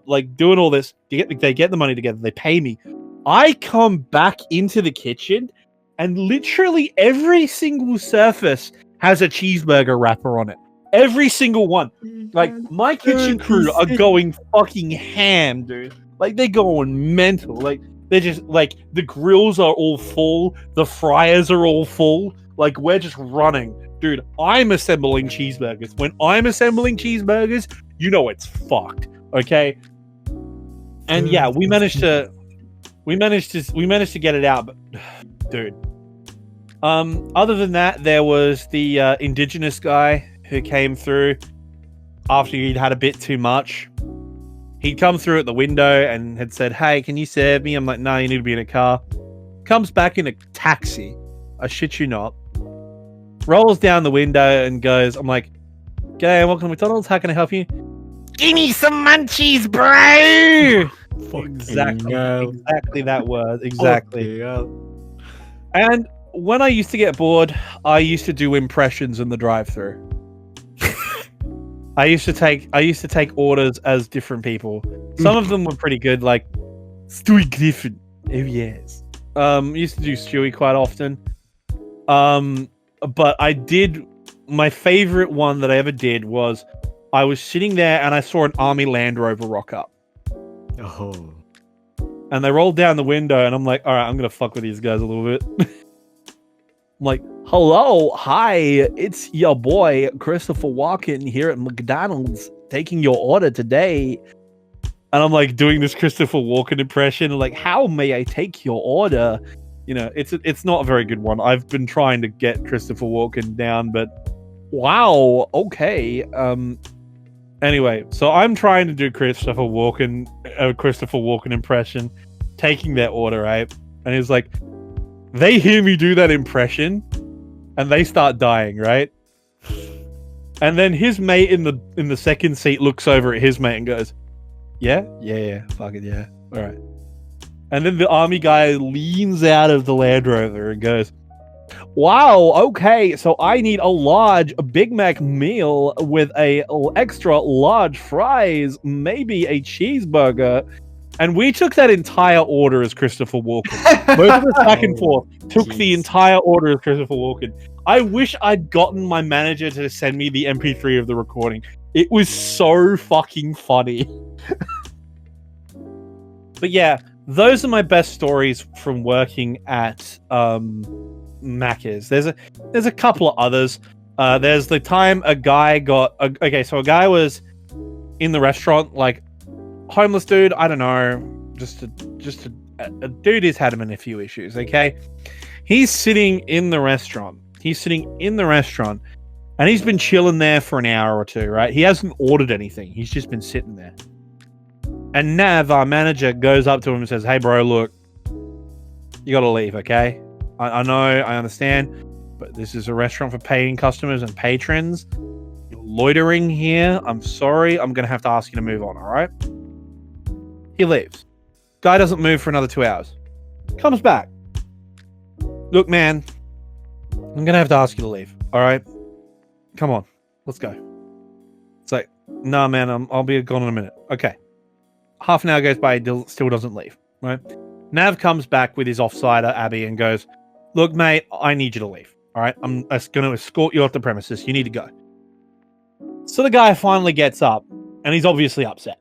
like doing all this. They get the money together. They pay me. I come back into the kitchen and literally every single surface has a cheeseburger wrapper on it. Every single one. Like, my kitchen crew are going fucking ham, dude. Like, they're going mental. Like, they're just, like, the grills are all full. The fryers are all full. Like, we're just running. Dude, I'm assembling cheeseburgers. When I'm assembling cheeseburgers, you know it's fucked. Okay? And yeah, we managed to get it out, but dude, Other than that, there was the indigenous guy who came through after he'd had a bit too much. He'd come through at the window and had said, "Hey, can you serve me?" I'm like, "No, you need to be in a car." Comes back in a taxi. I shit you not. Rolls down the window and goes, I'm like, "G'day, welcome to McDonald's. How can I help you?" "Give me some munchies, bro!" Exactly that word. Exactly. And when I used to get bored, I used to do impressions in the drive-thru. I used to take orders as different people. Some of them were pretty good, like Stewie Griffin. Oh yes. Used to do Stewie quite often. But I did my favorite one that I ever did was I was sitting there and I saw an Army Land Rover rock up. Oh. And they rolled down the window and I'm like, all right, I'm gonna fuck with these guys a little bit. I'm like, "Hello, hi, it's your boy Christopher Walken here at McDonald's taking your order today." And I'm like doing this Christopher Walken impression, like, "How may I take your order?" You know, it's not a very good one. I've been trying to get Christopher Walken down, but wow, okay. Anyway, so I'm trying to do Christopher Walken impression, taking their order, right? And he's like, they hear me do that impression, and they start dying, right? And then his mate in the second seat looks over at his mate and goes, yeah, fuck it, yeah, all right. And then the army guy leans out of the Land Rover and goes, "Wow, okay, so I need a Big Mac meal with a extra large fries, maybe a cheeseburger." And we took that entire order as Christopher Walken. Both of us back and forth took the entire order as Christopher Walken. I wish I'd gotten my manager to send me the MP3 of the recording. It was so fucking funny. But yeah, those are my best stories from working at Macca's. There's a couple of others. There's the time a guy so a guy was in the restaurant, like homeless dude, I don't know, just a dude who's had him in a few issues, okay? He's sitting in the restaurant, and he's been chilling there for an hour or two, right? He hasn't ordered anything. He's just been sitting there. And Nav, our manager, goes up to him and says, "Hey, bro, look, you gotta leave, okay? I know, I understand, but this is a restaurant for paying customers and patrons. You're loitering here. I'm sorry. I'm gonna have to ask you to move on, all right?" He leaves. Guy doesn't move for another 2 hours. Comes back. "Look, man, I'm gonna have to ask you to leave, all right? Come on, let's go." It's like, "Nah, man, I'll be gone in a minute." Okay. Half an hour goes by, he still doesn't leave, right? Nav comes back with his offsider, Abby, and goes, "Look, mate, I need you to leave, all right? I'm going to escort you off the premises. You need to go." So the guy finally gets up, and he's obviously upset.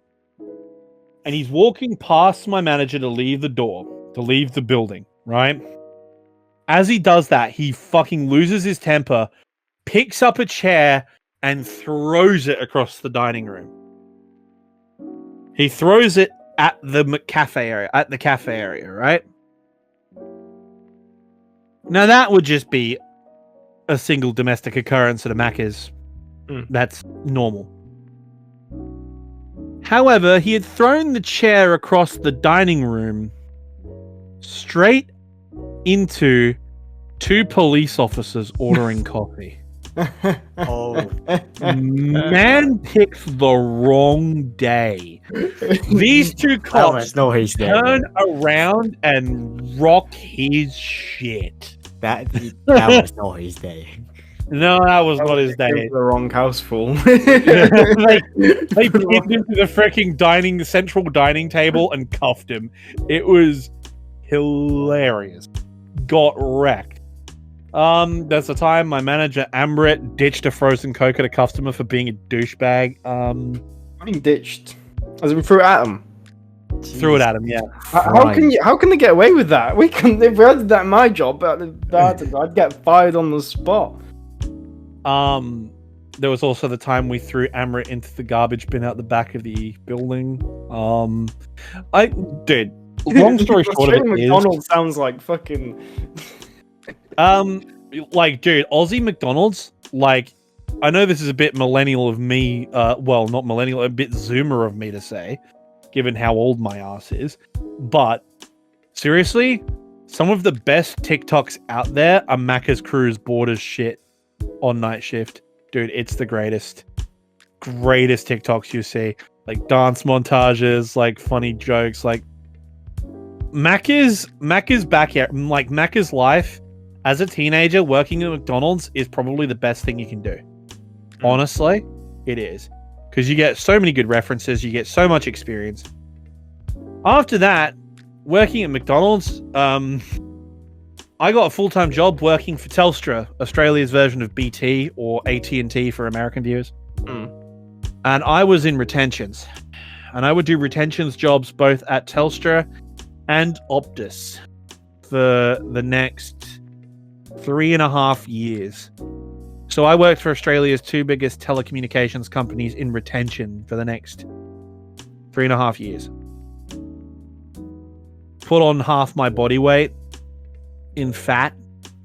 And he's walking past my manager to leave the door, to leave the building, right? As he does that, he fucking loses his temper, picks up a chair, and throws it across the dining room. He throws it at the cafe area, right? Now that would just be a single domestic occurrence at a Macca's. That's normal. However, he had thrown the chair across the dining room straight into two police officers ordering coffee. Oh. Man picked the wrong day. These two cops turn around and rock his shit. That was not his day. No, that was not his day. The wrong house full. They pinned him to the freaking central dining table and cuffed him. It was hilarious. Got wrecked. That's the time my manager Amrit ditched a frozen Coke at a customer for being a douchebag. I mean, ditched. As in threw it at him. Threw it at him, yeah. How can they get away with that? If we had that in my job, I'd get fired on the spot. There was also the time we threw Amrit into the garbage bin out the back of the building. Long story short of it McDonald's sounds like fucking. Like, dude, Aussie McDonald's, like, I know this is a bit millennial of me, well, not millennial, a bit zoomer of me to say, given how old my ass is, but seriously, some of the best TikToks out there are Macca's Cruise Borders shit on night shift. Dude, it's the greatest TikToks you see. Like, dance montages, like, funny jokes, like, Macca's backyard, like, Macca's life as a teenager working at McDonald's is probably the best thing you can do. Honestly, it is. Because you get so many good references, you get so much experience. After that, working at McDonald's, I got a full-time job working for Telstra, Australia's version of BT, or AT&T for American viewers. And I was in retentions. And I would do retentions jobs both at Telstra and Optus for the next 3.5 years. So I worked for Australia's two biggest telecommunications companies in retention for the next 3.5 years. Put on half my body weight in fat,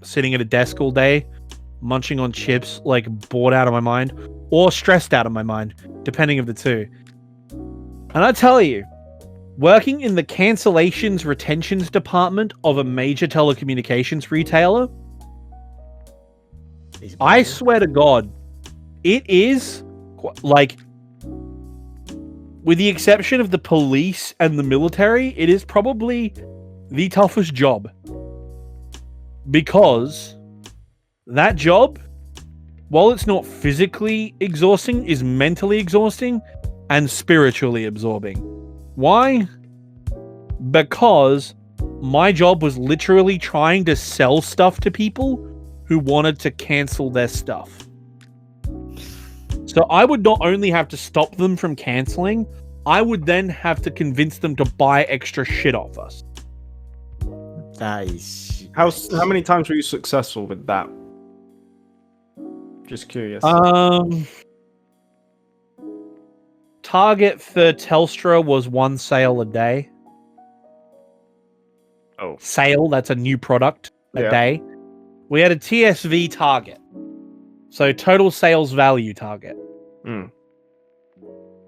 sitting at a desk all day, munching on chips, like bored out of my mind, or stressed out of my mind, depending of the two. And I tell you, working in the cancellations retentions department of a major telecommunications retailer, I swear to God, it is, like, with the exception of the police and the military, it is probably the toughest job. Because that job, while it's not physically exhausting, is mentally exhausting and spiritually absorbing. Why? Because my job was literally trying to sell stuff to people who wanted to cancel their stuff. So I would not only have to stop them from canceling, I would then have to convince them to buy extra shit off us. That is... How many times were you successful with that? Just curious. Target for Telstra was 1 sale a day. Oh. Sale, that's a new product a day. We had a TSV target. So total sales value target.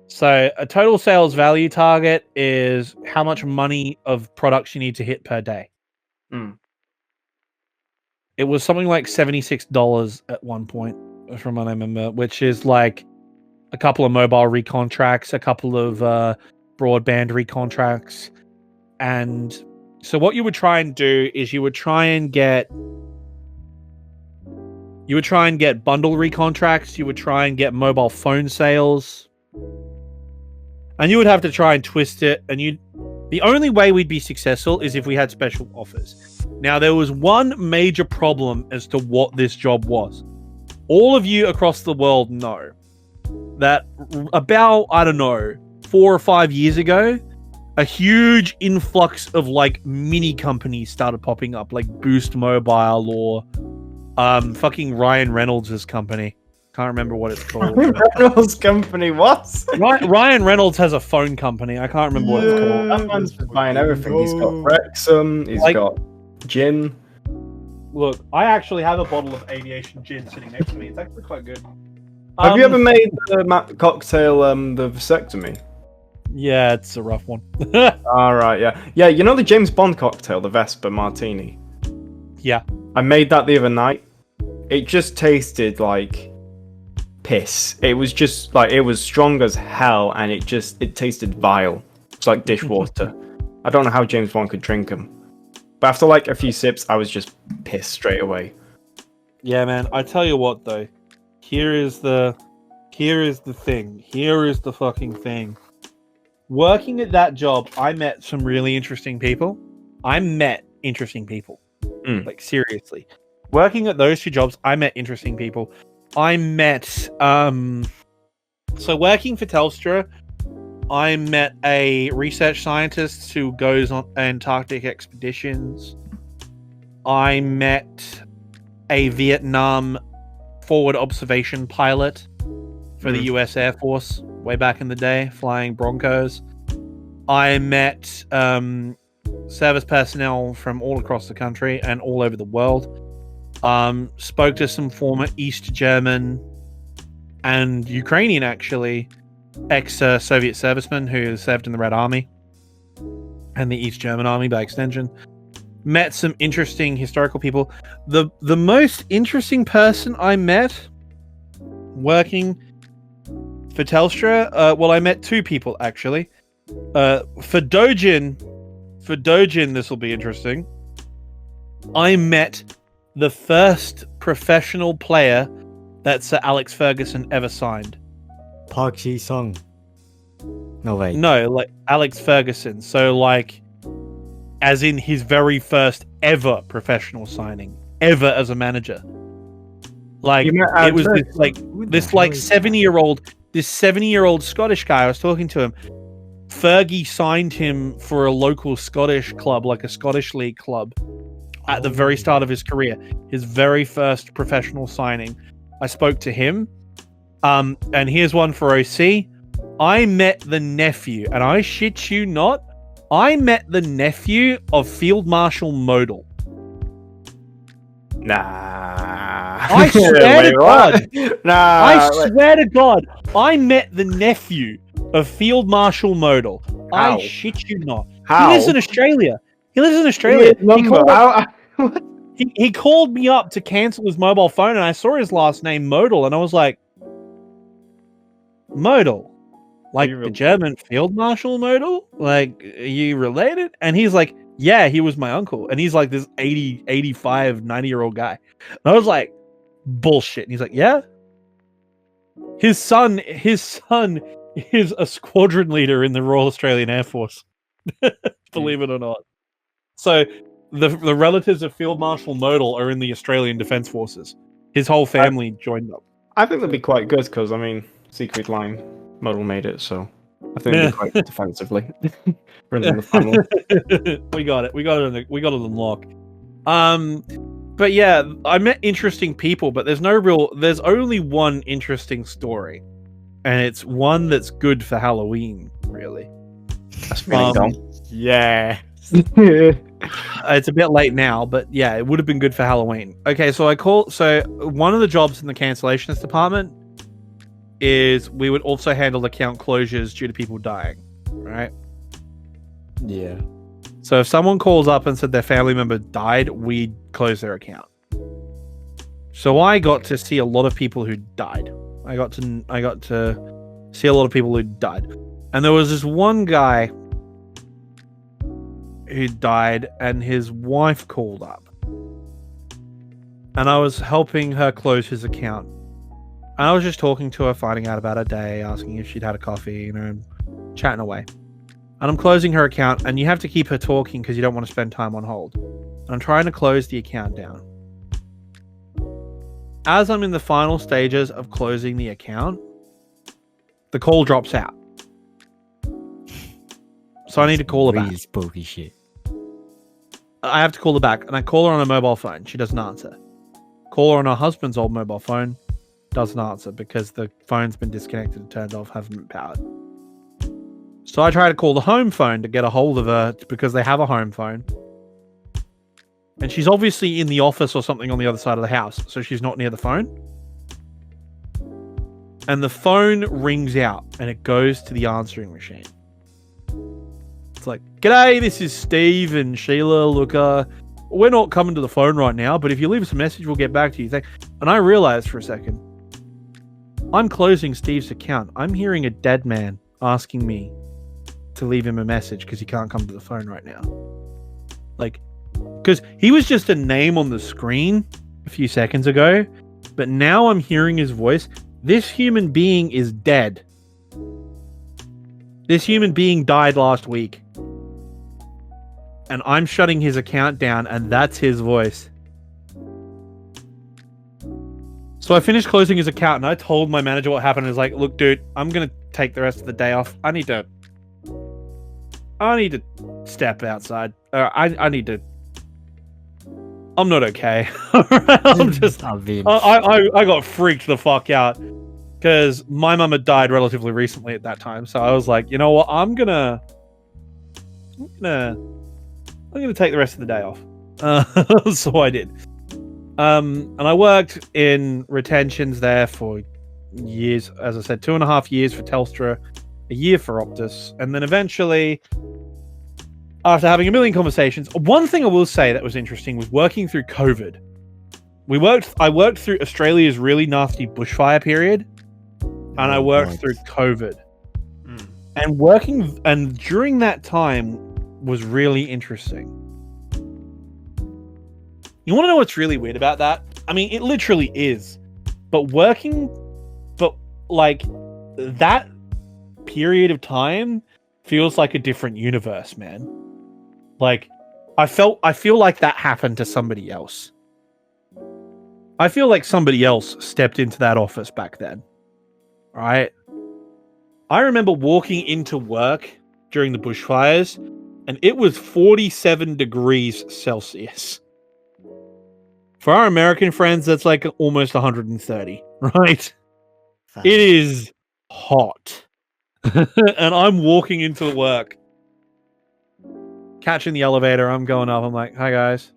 So a total sales value target is how much money of products you need to hit per day. It was something like $76 at one point, from what I remember, which is like a couple of mobile recontracts, a couple of broadband recontracts. And so what you would try and do is you would try and get bundle recontracts, you would try and get mobile phone sales, and you would have to try and twist it, and the only way we'd be successful is if we had special offers. Now, there was one major problem as to what this job was. All of you across the world know that about, 4 or 5 years ago, a huge influx of, like, mini companies started popping up, like Boost Mobile or fucking Ryan Reynolds' company. Can't remember what it's called. Reynolds' company, what? Ryan Reynolds has a phone company. I can't remember what it's called. That man's buying everything. He's got Wrexham, he's got gin. Look, I actually have a bottle of aviation gin sitting next to me. It's actually quite good. Have you ever made the cocktail, the vasectomy? Yeah, it's a rough one. Alright, yeah. Yeah, you know the James Bond cocktail, the Vesper Martini? Yeah. I made that the other night. It just tasted like piss. It was just like, it was strong as hell, and it tasted vile. It's like dishwater. I don't know how James Bond could drink them. But after like a few sips, I was just pissed straight away. Yeah, man. I tell you what, though. Here is the thing. Here is the fucking thing. Working at that job, I met some really interesting people. Like, seriously. Working at those two jobs, I met interesting people. I met... So working for Telstra, I met a research scientist who goes on Antarctic expeditions. I met a Vietnam forward observation pilot for the US Air Force way back in the day, flying Broncos. I met service personnel from all across the country and all over the world. Spoke to some former East German and Ukrainian, actually, ex-Soviet servicemen who served in the Red Army and the East German Army by extension. Met some interesting historical people. The most interesting person I met working for Telstra, I met two people, actually. For Dojin, this will be interesting. I met the first professional player that Sir Alex Ferguson ever signed. Park Ji-sung. No, wait. No, like Alex Ferguson. So, like, as in his very first ever professional signing, ever as a manager. Like, it was this 70-year-old Scottish guy. I was talking to him. Fergie signed him for a local Scottish club, like a Scottish league club, at the very start of his career. His very first professional signing. I spoke to him. And here's one for OC. I met the nephew, and I shit you not, I met the nephew of Field Marshal Modal. Nah. I swear to God. Nah. I swear to God. I met the nephew of Field Marshal Modal. How? I shit you not. How? He lives in Australia. He called me up to cancel his mobile phone, and I saw his last name, Modal, and I was like, Modal? Like the German Field Marshal Modal? Like, are you related? And he's like, yeah, he was my uncle. And he's like this 80, 85, 90-year-old guy. And I was like, bullshit. And he's like, yeah? His son is a squadron leader in the Royal Australian Air Force. Believe it or not. So the relatives of Field Marshal Modal are in the Australian Defence Forces. His whole family joined up. I think that'd be quite good because, I mean, Secret Line Modal made it, so I think it'd be quite defensively. Rather than the family. We got it. We got it unlocked. But yeah, I met interesting people, but there's only one interesting story. And it's one that's good for Halloween, really. That's really dumb. Yeah. It's a bit late now, but yeah, it would have been good for Halloween. Okay, so one of the jobs in the cancellations department is we would also handle account closures due to people dying, right? Yeah. So if someone calls up and said their family member died, we'd close their account. So I got to see a lot of people who died. I got to see a lot of people who died. And there was this one guy who died, and his wife called up. And I was helping her close his account. And I was just talking to her, finding out about her day, asking if she'd had a coffee, chatting away. And I'm closing her account, and you have to keep her talking because you don't want to spend time on hold. And I'm trying to close the account down. As I'm in the final stages of closing the account, the call drops out. So I need to call her back. Spooky shit. I have to call her back, and I call her on a mobile phone. She doesn't answer. Call her on her husband's old mobile phone. Doesn't answer because the phone's been disconnected and turned off, hasn't been powered. So I try to call the home phone to get a hold of her because they have a home phone. And she's obviously in the office or something on the other side of the house, so she's not near the phone. And the phone rings out, and it goes to the answering machine. It's like, "G'day, this is Steve and Sheila. Look, we're not coming to the phone right now, but if you leave us a message, we'll get back to you." And I realized for a second, I'm closing Steve's account. I'm hearing a dead man asking me to leave him a message because he can't come to the phone right now. Like, because he was just a name on the screen a few seconds ago, but now I'm hearing his voice. This human being is dead. This human being died last week. And I'm shutting his account down, and that's his voice. So I finished closing his account, and I told my manager what happened. I was like, "Look, dude, I'm going to take the rest of the day off. I need to step outside. I'm not okay." I got freaked the fuck out because my mum had died relatively recently at that time. So I was like, you know what? I'm gonna take the rest of the day off. So I did. And I worked in retentions there for years. As I said, 2.5 years for Telstra, a year for Optus, and then eventually, after having a million conversations, one thing I will say that was interesting was working through COVID. I worked through Australia's really nasty bushfire period, and I worked through COVID. And during that time was really interesting. You want to know what's really weird about that? I mean, it literally is. But that period of time feels like a different universe, man. Like, I feel like that happened to somebody else. I feel like somebody else stepped into that office back then. Right? I remember walking into work during the bushfires, and it was 47 degrees Celsius. For our American friends, that's like almost 130, right? It is hot. And I'm walking into work, catching the elevator, I'm going up, I'm like, hi guys.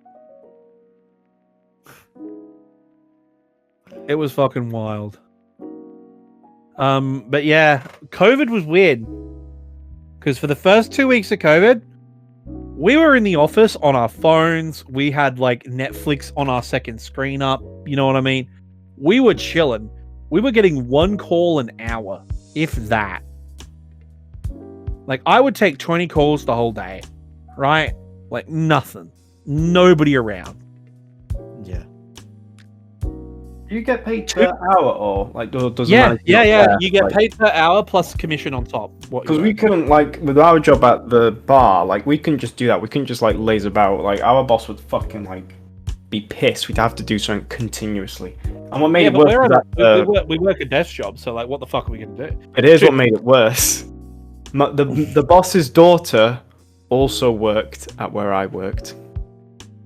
It was fucking wild. But yeah, COVID was weird. Because for the first 2 weeks of COVID, we were in the office on our phones. We had like Netflix on our second screen up. You know what I mean? We were chilling. We were getting one call an hour, if that. Like, I would take 20 calls the whole day, right? Like, nothing. Nobody around. Yeah. Do you get paid per hour or like does yeah. You get paid per hour plus commission on top. Because we couldn't, like, with our job at the bar, like, we couldn't just do that. We couldn't just like laze about. Like, our boss would fucking like be pissed. We'd have to do something continuously. And what made it worse? We work a desk job, so like, what the fuck are we gonna do? It is what made it worse. The boss's daughter also worked at where I worked.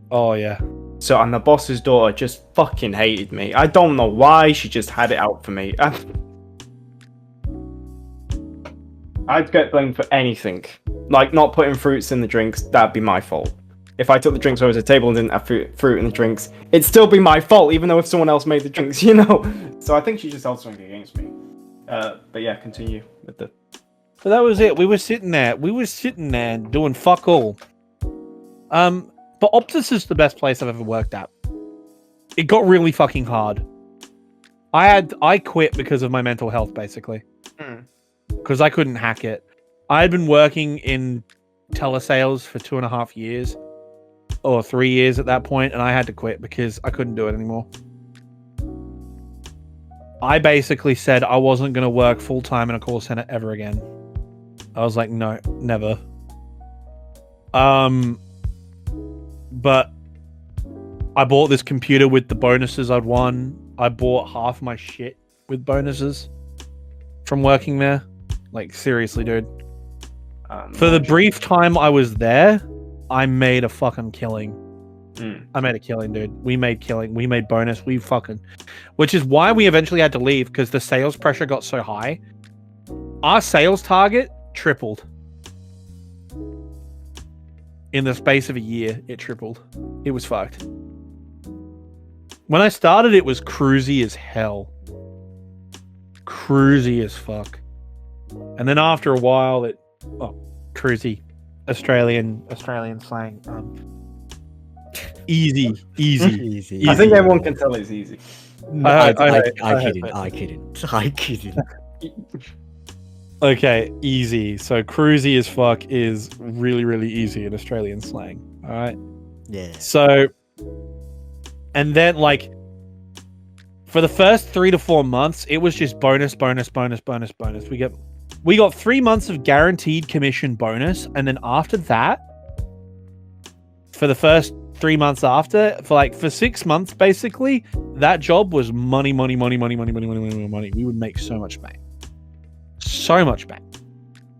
Oh yeah. So, and the boss's daughter just fucking hated me. I don't know why, she just had it out for me. I'd get blamed for anything. Like, not putting fruits in the drinks, that'd be my fault. If I took the drinks over to the table and didn't have fruit in the drinks, it'd still be my fault, even though if someone else made the drinks, you know? So I think she just held something against me. But yeah, continue with the... So that was it. We were sitting there doing fuck all. But Optus is the best place I've ever worked at. It got really fucking hard. I quit because of my mental health, basically. Because I couldn't hack it. I had been working in telesales for 2.5 years. Or 3 years at that point, and I had to quit because I couldn't do it anymore. I basically said I wasn't going to work full-time in a call center ever again. I was like, no, never. But I bought this computer with the bonuses I'd won. I bought half my shit with bonuses from working there. Like, seriously, dude. For the brief time I was there, I made a fucking killing. I made a killing, dude. We made killing. We made bonus. Which is why we eventually had to leave, because the sales pressure got so high. Our sales target tripled. In the space of a year, it tripled. It was fucked. When I started, it was cruisy as hell. Cruisy as fuck. And then after a while, cruisy. Australian slang. Easy. I think everyone can tell it's easy. I kidding. Okay, easy. So cruisy as fuck is really, really easy in Australian slang. All right. Yeah. So, and then like for the first 3 to 4 months, it was just bonus. We got 3 months of guaranteed commission bonus, and then after that, for the first 3 months after, for 6 months basically, that job was money. We would make so much bank.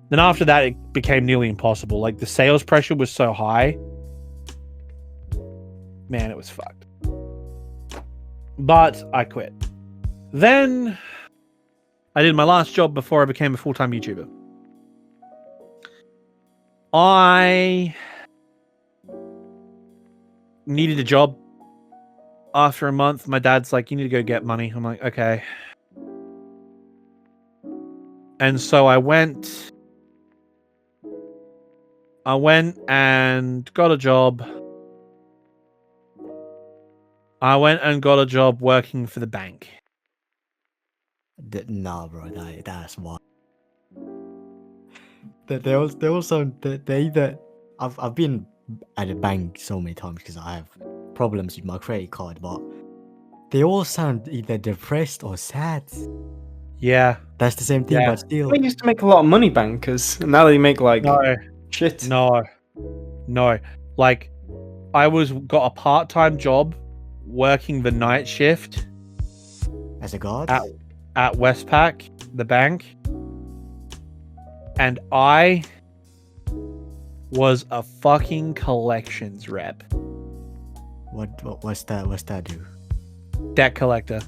Then after that, it became nearly impossible. Like, the sales pressure was so high. Man, it was fucked. But I quit. Then I did my last job before I became a full-time YouTuber. I needed a job. after a month, my dad's like, you need to go get money. I'm like, okay. And so I went and got a job. I went and got a job working for the bank. Nah, bro, that's why. They also either I've been at a bank so many times because I have problems with my credit card, but they all sound either depressed or sad. Yeah, that's the same thing, but still. They used to make a lot of money, bankers, and now they make like shit. No. Like, I got a part-time job working the night shift as a guard at Westpac, the bank, and I was a fucking collections rep. What's that do? Debt collector.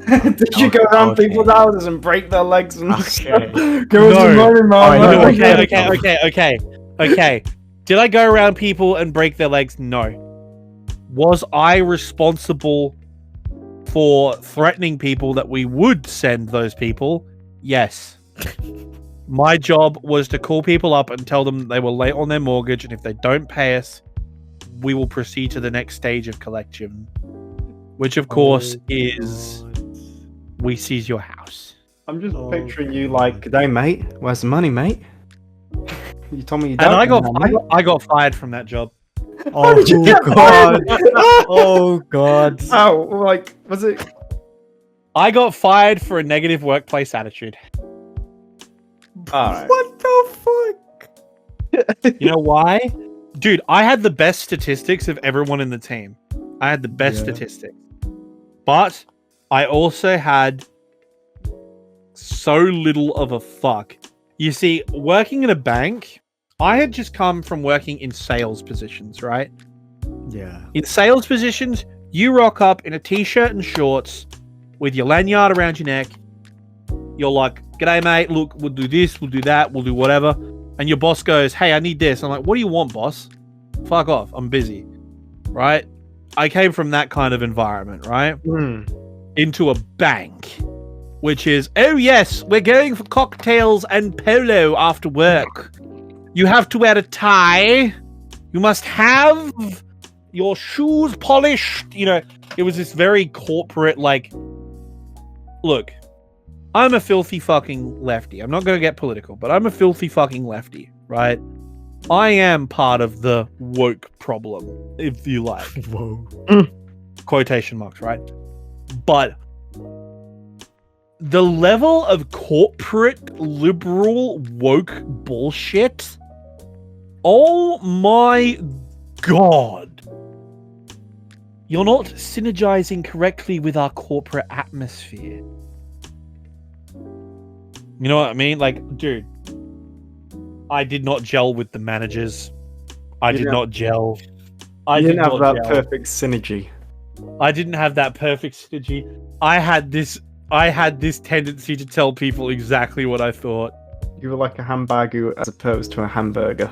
Did you go around people's houses and break their legs and Okay. Did I go around people and break their legs? No. Was I responsible for threatening people that we would send those people? Yes. My job was to call people up and tell them they were late on their mortgage, and if they don't pay us, we will proceed to the next stage of collection, which of course is we seize your house. I'm just picturing you like, "Good day, mate. Where's the money, mate?" You told me you don't. And I got fired from that job. Oh god! Oh god! Oh, like, was it? I got fired for a negative workplace attitude. Alright. What the fuck? You know why? Dude, I had the best statistics of everyone in the team. I had the best statistics. But I also had so little of a fuck. You see, working in a bank, I had just come from working in sales positions, right? Yeah. In sales positions, you rock up in a t-shirt and shorts with your lanyard around your neck. You're like, "G'day, mate. Look, we'll do this, we'll do that, we'll do whatever." And your boss goes, "Hey, I need this." I'm like, "What do you want, boss? Fuck off. I'm busy." Right? I came from that kind of environment, right? Into a bank, which is, "Oh yes, we're going for cocktails and polo after work. You have to wear a tie. You must have your shoes polished." You know, it was this very corporate, like, look, I'm a filthy fucking lefty. I'm not going to get political, but I'm a filthy fucking lefty, right? I am part of the woke problem, if you like. Whoa. Quotation marks, right? But the level of corporate liberal woke bullshit, oh my god. You're not synergizing correctly with our corporate atmosphere. You know what I mean? Like, dude, I did not gel with the managers. I did not gel. I didn't have that perfect synergy. I didn't have that perfect synergy. I had this tendency to tell people exactly what I thought. You were like a hamburger as opposed to a hamburger.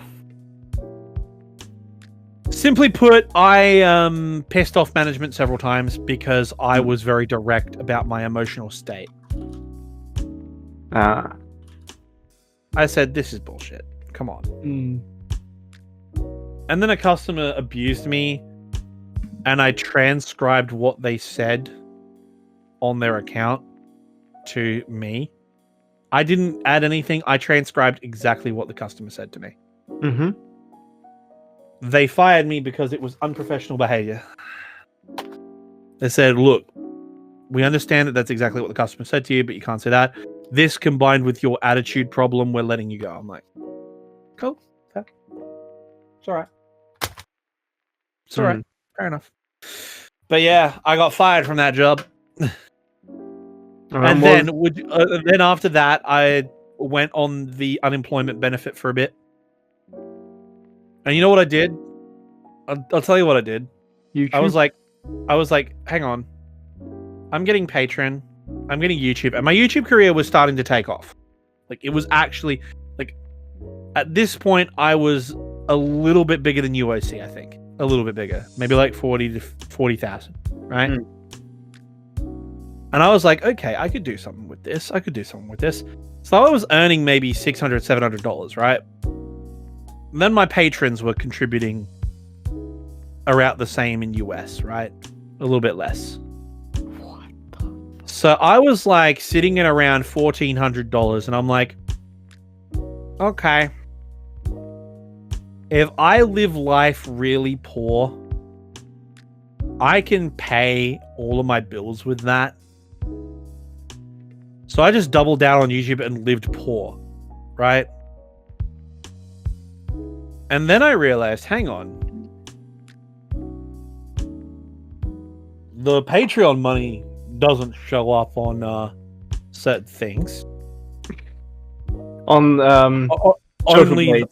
Simply put, I pissed off management several times because I was very direct about my emotional state. I said, "This is bullshit. Come on." And then a customer abused me, and I transcribed what they said on their account to me. I didn't add anything. I transcribed exactly what the customer said to me. They fired me because it was unprofessional behavior. They said, "Look, we understand that that's exactly what the customer said to you, but you can't say that. This combined with your attitude problem, we're letting you go." I'm like, cool. Okay. It's all right. It's all right. Fair enough. But yeah, I got fired from that job. And then after that, I went on the unemployment benefit for a bit. And you know what I did? I'll tell you what I did. YouTube? I was like, hang on. I'm getting Patreon. I'm getting YouTube. And my YouTube career was starting to take off. Like, it was actually, like, at this point, I was a little bit bigger than UOC, I think. a little bit bigger, maybe like 40,000, right? And I was like, okay, I could do something with this. So I was earning maybe $600, $700, right? And then my patrons were contributing around the same in US, right? A little bit less. So I was like sitting at around $1,400, and I'm like, okay, if I live life really poor, I can pay all of my bills with that. So I just doubled down on YouTube and lived poor, right? And then I realized, hang on, the Patreon money doesn't show up on certain things. On only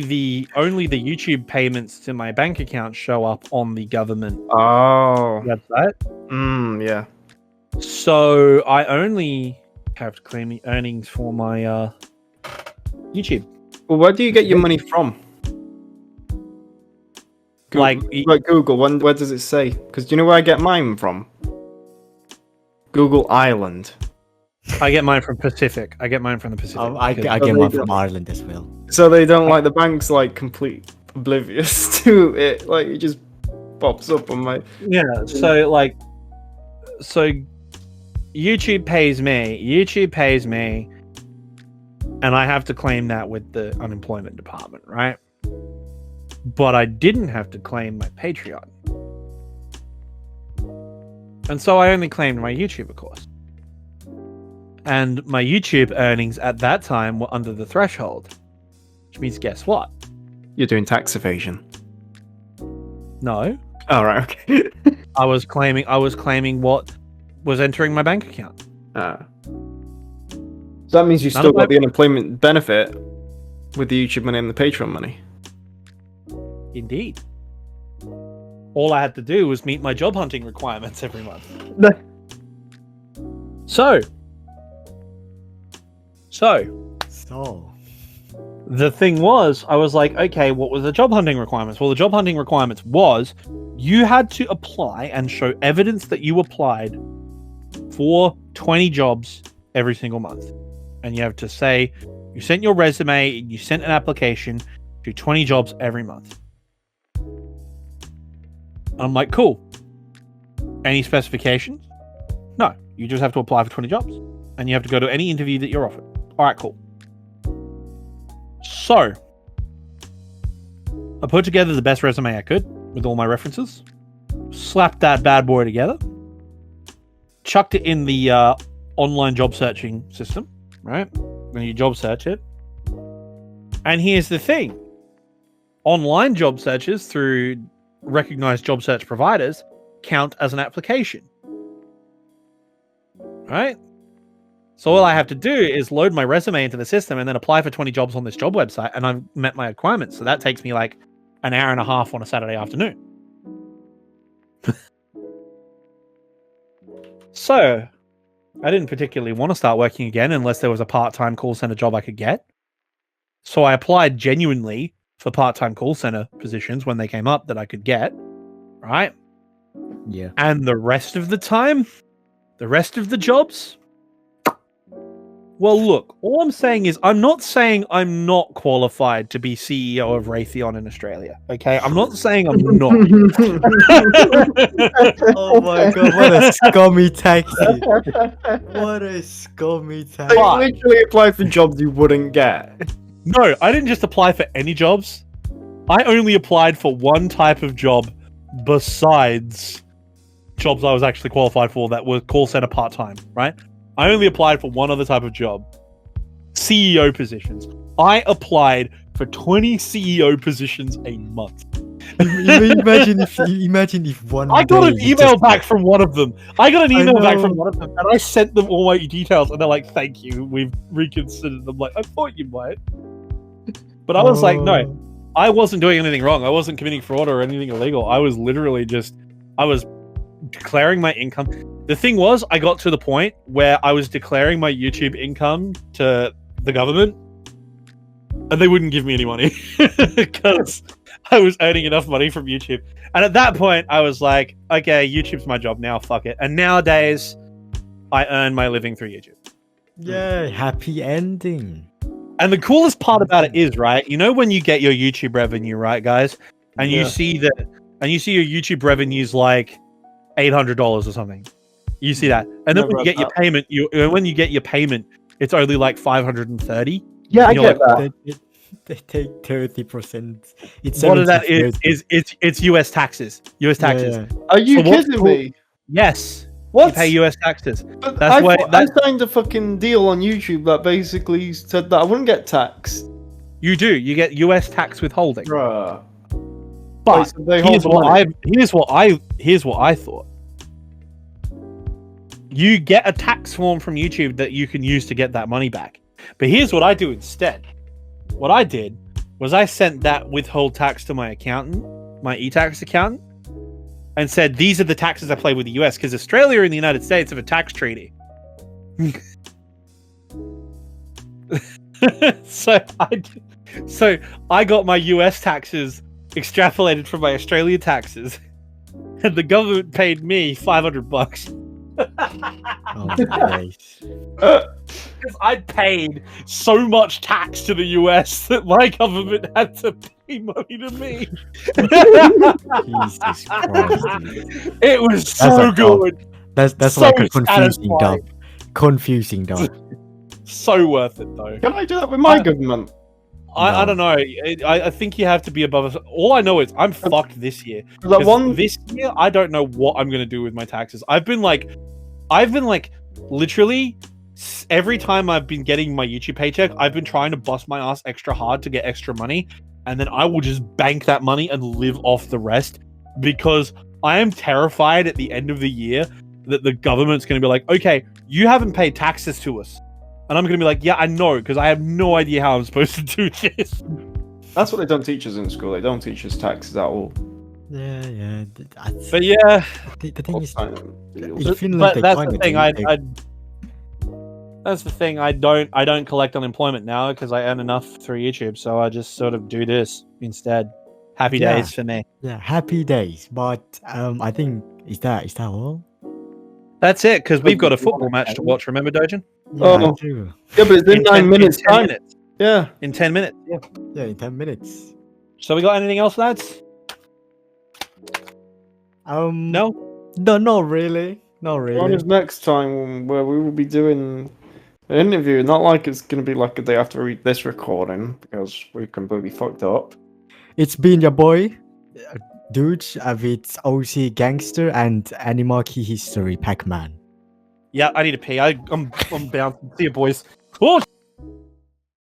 the YouTube payments to my bank account show up on the government website. Yeah. So I only have to claim the earnings for my YouTube. Well, where do you get your money from? Like Google. Where does it say? Because do you know where I get mine from? Google Ireland. I get mine from Pacific. I get mine from the Pacific. I get mine from Ireland as well. So they don't like the bank's like complete oblivious to it. Like it just pops up on my. Yeah. So YouTube pays me, and I have to claim that with the unemployment department, right? But I didn't have to claim my Patreon. And so I only claimed my YouTube, of course. And my YouTube earnings at that time were under the threshold. Which means, guess what? You're doing tax evasion. No. Oh, right, okay. I was claiming what was entering my bank account. So that means you still got the unemployment benefit with the YouTube money and the Patreon money. Indeed. All I had to do was meet my job hunting requirements every month. So the thing was, I was like, okay, what were the job hunting requirements? Well, the job hunting requirements was you had to apply and show evidence that you applied for 20 jobs every single month. And you have to say you sent your resume and you sent an application to 20 jobs every month. I'm like, cool. Any specifications? No. You just have to apply for 20 jobs. And you have to go to any interview that you're offered. All right, cool. So, I put together the best resume I could with all my references. Slapped that bad boy together. Chucked it in the online job searching system, right? When you job search it. And here's the thing. Online job searches through recognized job search providers count as an application. Right? So all I have to do is load my resume into the system and then apply for 20 jobs on this job website, and I've met my requirements. So that takes me like an hour and a half on a Saturday afternoon. So I didn't particularly want to start working again unless there was a part-time call center job I could get. So I applied genuinely for part-time call center positions when they came up that I could get, right? Yeah. And the rest of the time, the rest of the jobs, well, look, all I'm saying is I'm not saying I'm not qualified to be CEO of Raytheon in Australia, okay? I'm not saying I'm not. Oh my god, what a scummy taxi. What a scummy taxi. You literally applied for jobs you wouldn't get. No, I didn't just apply for any jobs. I only applied for one type of job besides jobs I was actually qualified for that were call center part-time, right? I only applied for one other type of job. CEO positions. I applied for 20 CEO positions a month. Imagine if one I got an email back from one of them. And I sent them all my details, and they're like, thank you, we've reconsidered. I'm like, I thought you might. But I was like, no, I wasn't doing anything wrong. I wasn't committing fraud or anything illegal. I was literally I was declaring my income. The thing was, I got to the point where I was declaring my YouTube income to the government, and they wouldn't give me any money because I was earning enough money from YouTube. And at that point, I was like, okay, YouTube's my job now, fuck it. And nowadays, I earn my living through YouTube. Yeah, happy ending. And the coolest part about it is, right, you know when you get your YouTube revenue, right, guys? And you see your YouTube revenue's like $800 or something. You see that. And then when you get your payment, it's only like 530. Yeah, I get that. They take 30%. It's what is that? It's US taxes. US taxes. Yeah. Are you kidding me? Yes. What? You pay US taxes. But That's why I signed a fucking deal on YouTube that basically said that I wouldn't get taxed. you do. You get US tax withholding. Bruh. But Wait, so they here's hold what I thought. You get a tax form from YouTube that you can use to get that money back. But here's what I do instead. What I did was I sent that withhold tax to my accountant, my e-tax accountant, and said, these are the taxes I pay with the US, because Australia and the United States have a tax treaty. So I got my US taxes extrapolated from my Australian taxes, and the government paid me $500. Oh, nice. Because I paid so much tax to the US that my government had to pay money to me. Jesus Christ, dude. It was so good. That's So like a confusing satisfying. dub. Confusing dub. So worth it, though. Can I do that with my government? I don't know. I think you have to be above. All I know is I'm fucked this year. That one. This year, I don't know what I'm gonna do with my taxes. I've been like, literally, every time I've been getting my YouTube paycheck, I've been trying to bust my ass extra hard to get extra money, and then I will just bank that money and live off the rest, because I am terrified at the end of the year that the government's gonna be like, okay, you haven't paid taxes to us. And I'm going to be like, yeah, I know, because I have no idea how I'm supposed to do this. That's what they don't teach us in school. They don't teach us taxes at all. Yeah. But yeah, The thing is, but that's the thing. That's the thing. I don't collect unemployment now because I earn enough through YouTube, so I just sort of do this instead. Happy days for me. Yeah, happy days. But I think is that all? That's it, because we've got a football match to watch. Remember, Dojin? Yeah, I do. Yeah, but it's in 9 minutes time. Yeah. In 10 minutes. Yeah, in 10 minutes. So we got anything else, lads? No? No, not really. Not really. When is next time where we will be doing an interview? Not like it's going to be like a day after this recording, because we completely fucked up. It's been your boy, Dude, with OC Gangster and Animal Key History Pac-Man. Yeah, I need to pee. I'm bouncing. See you, boys. Oh!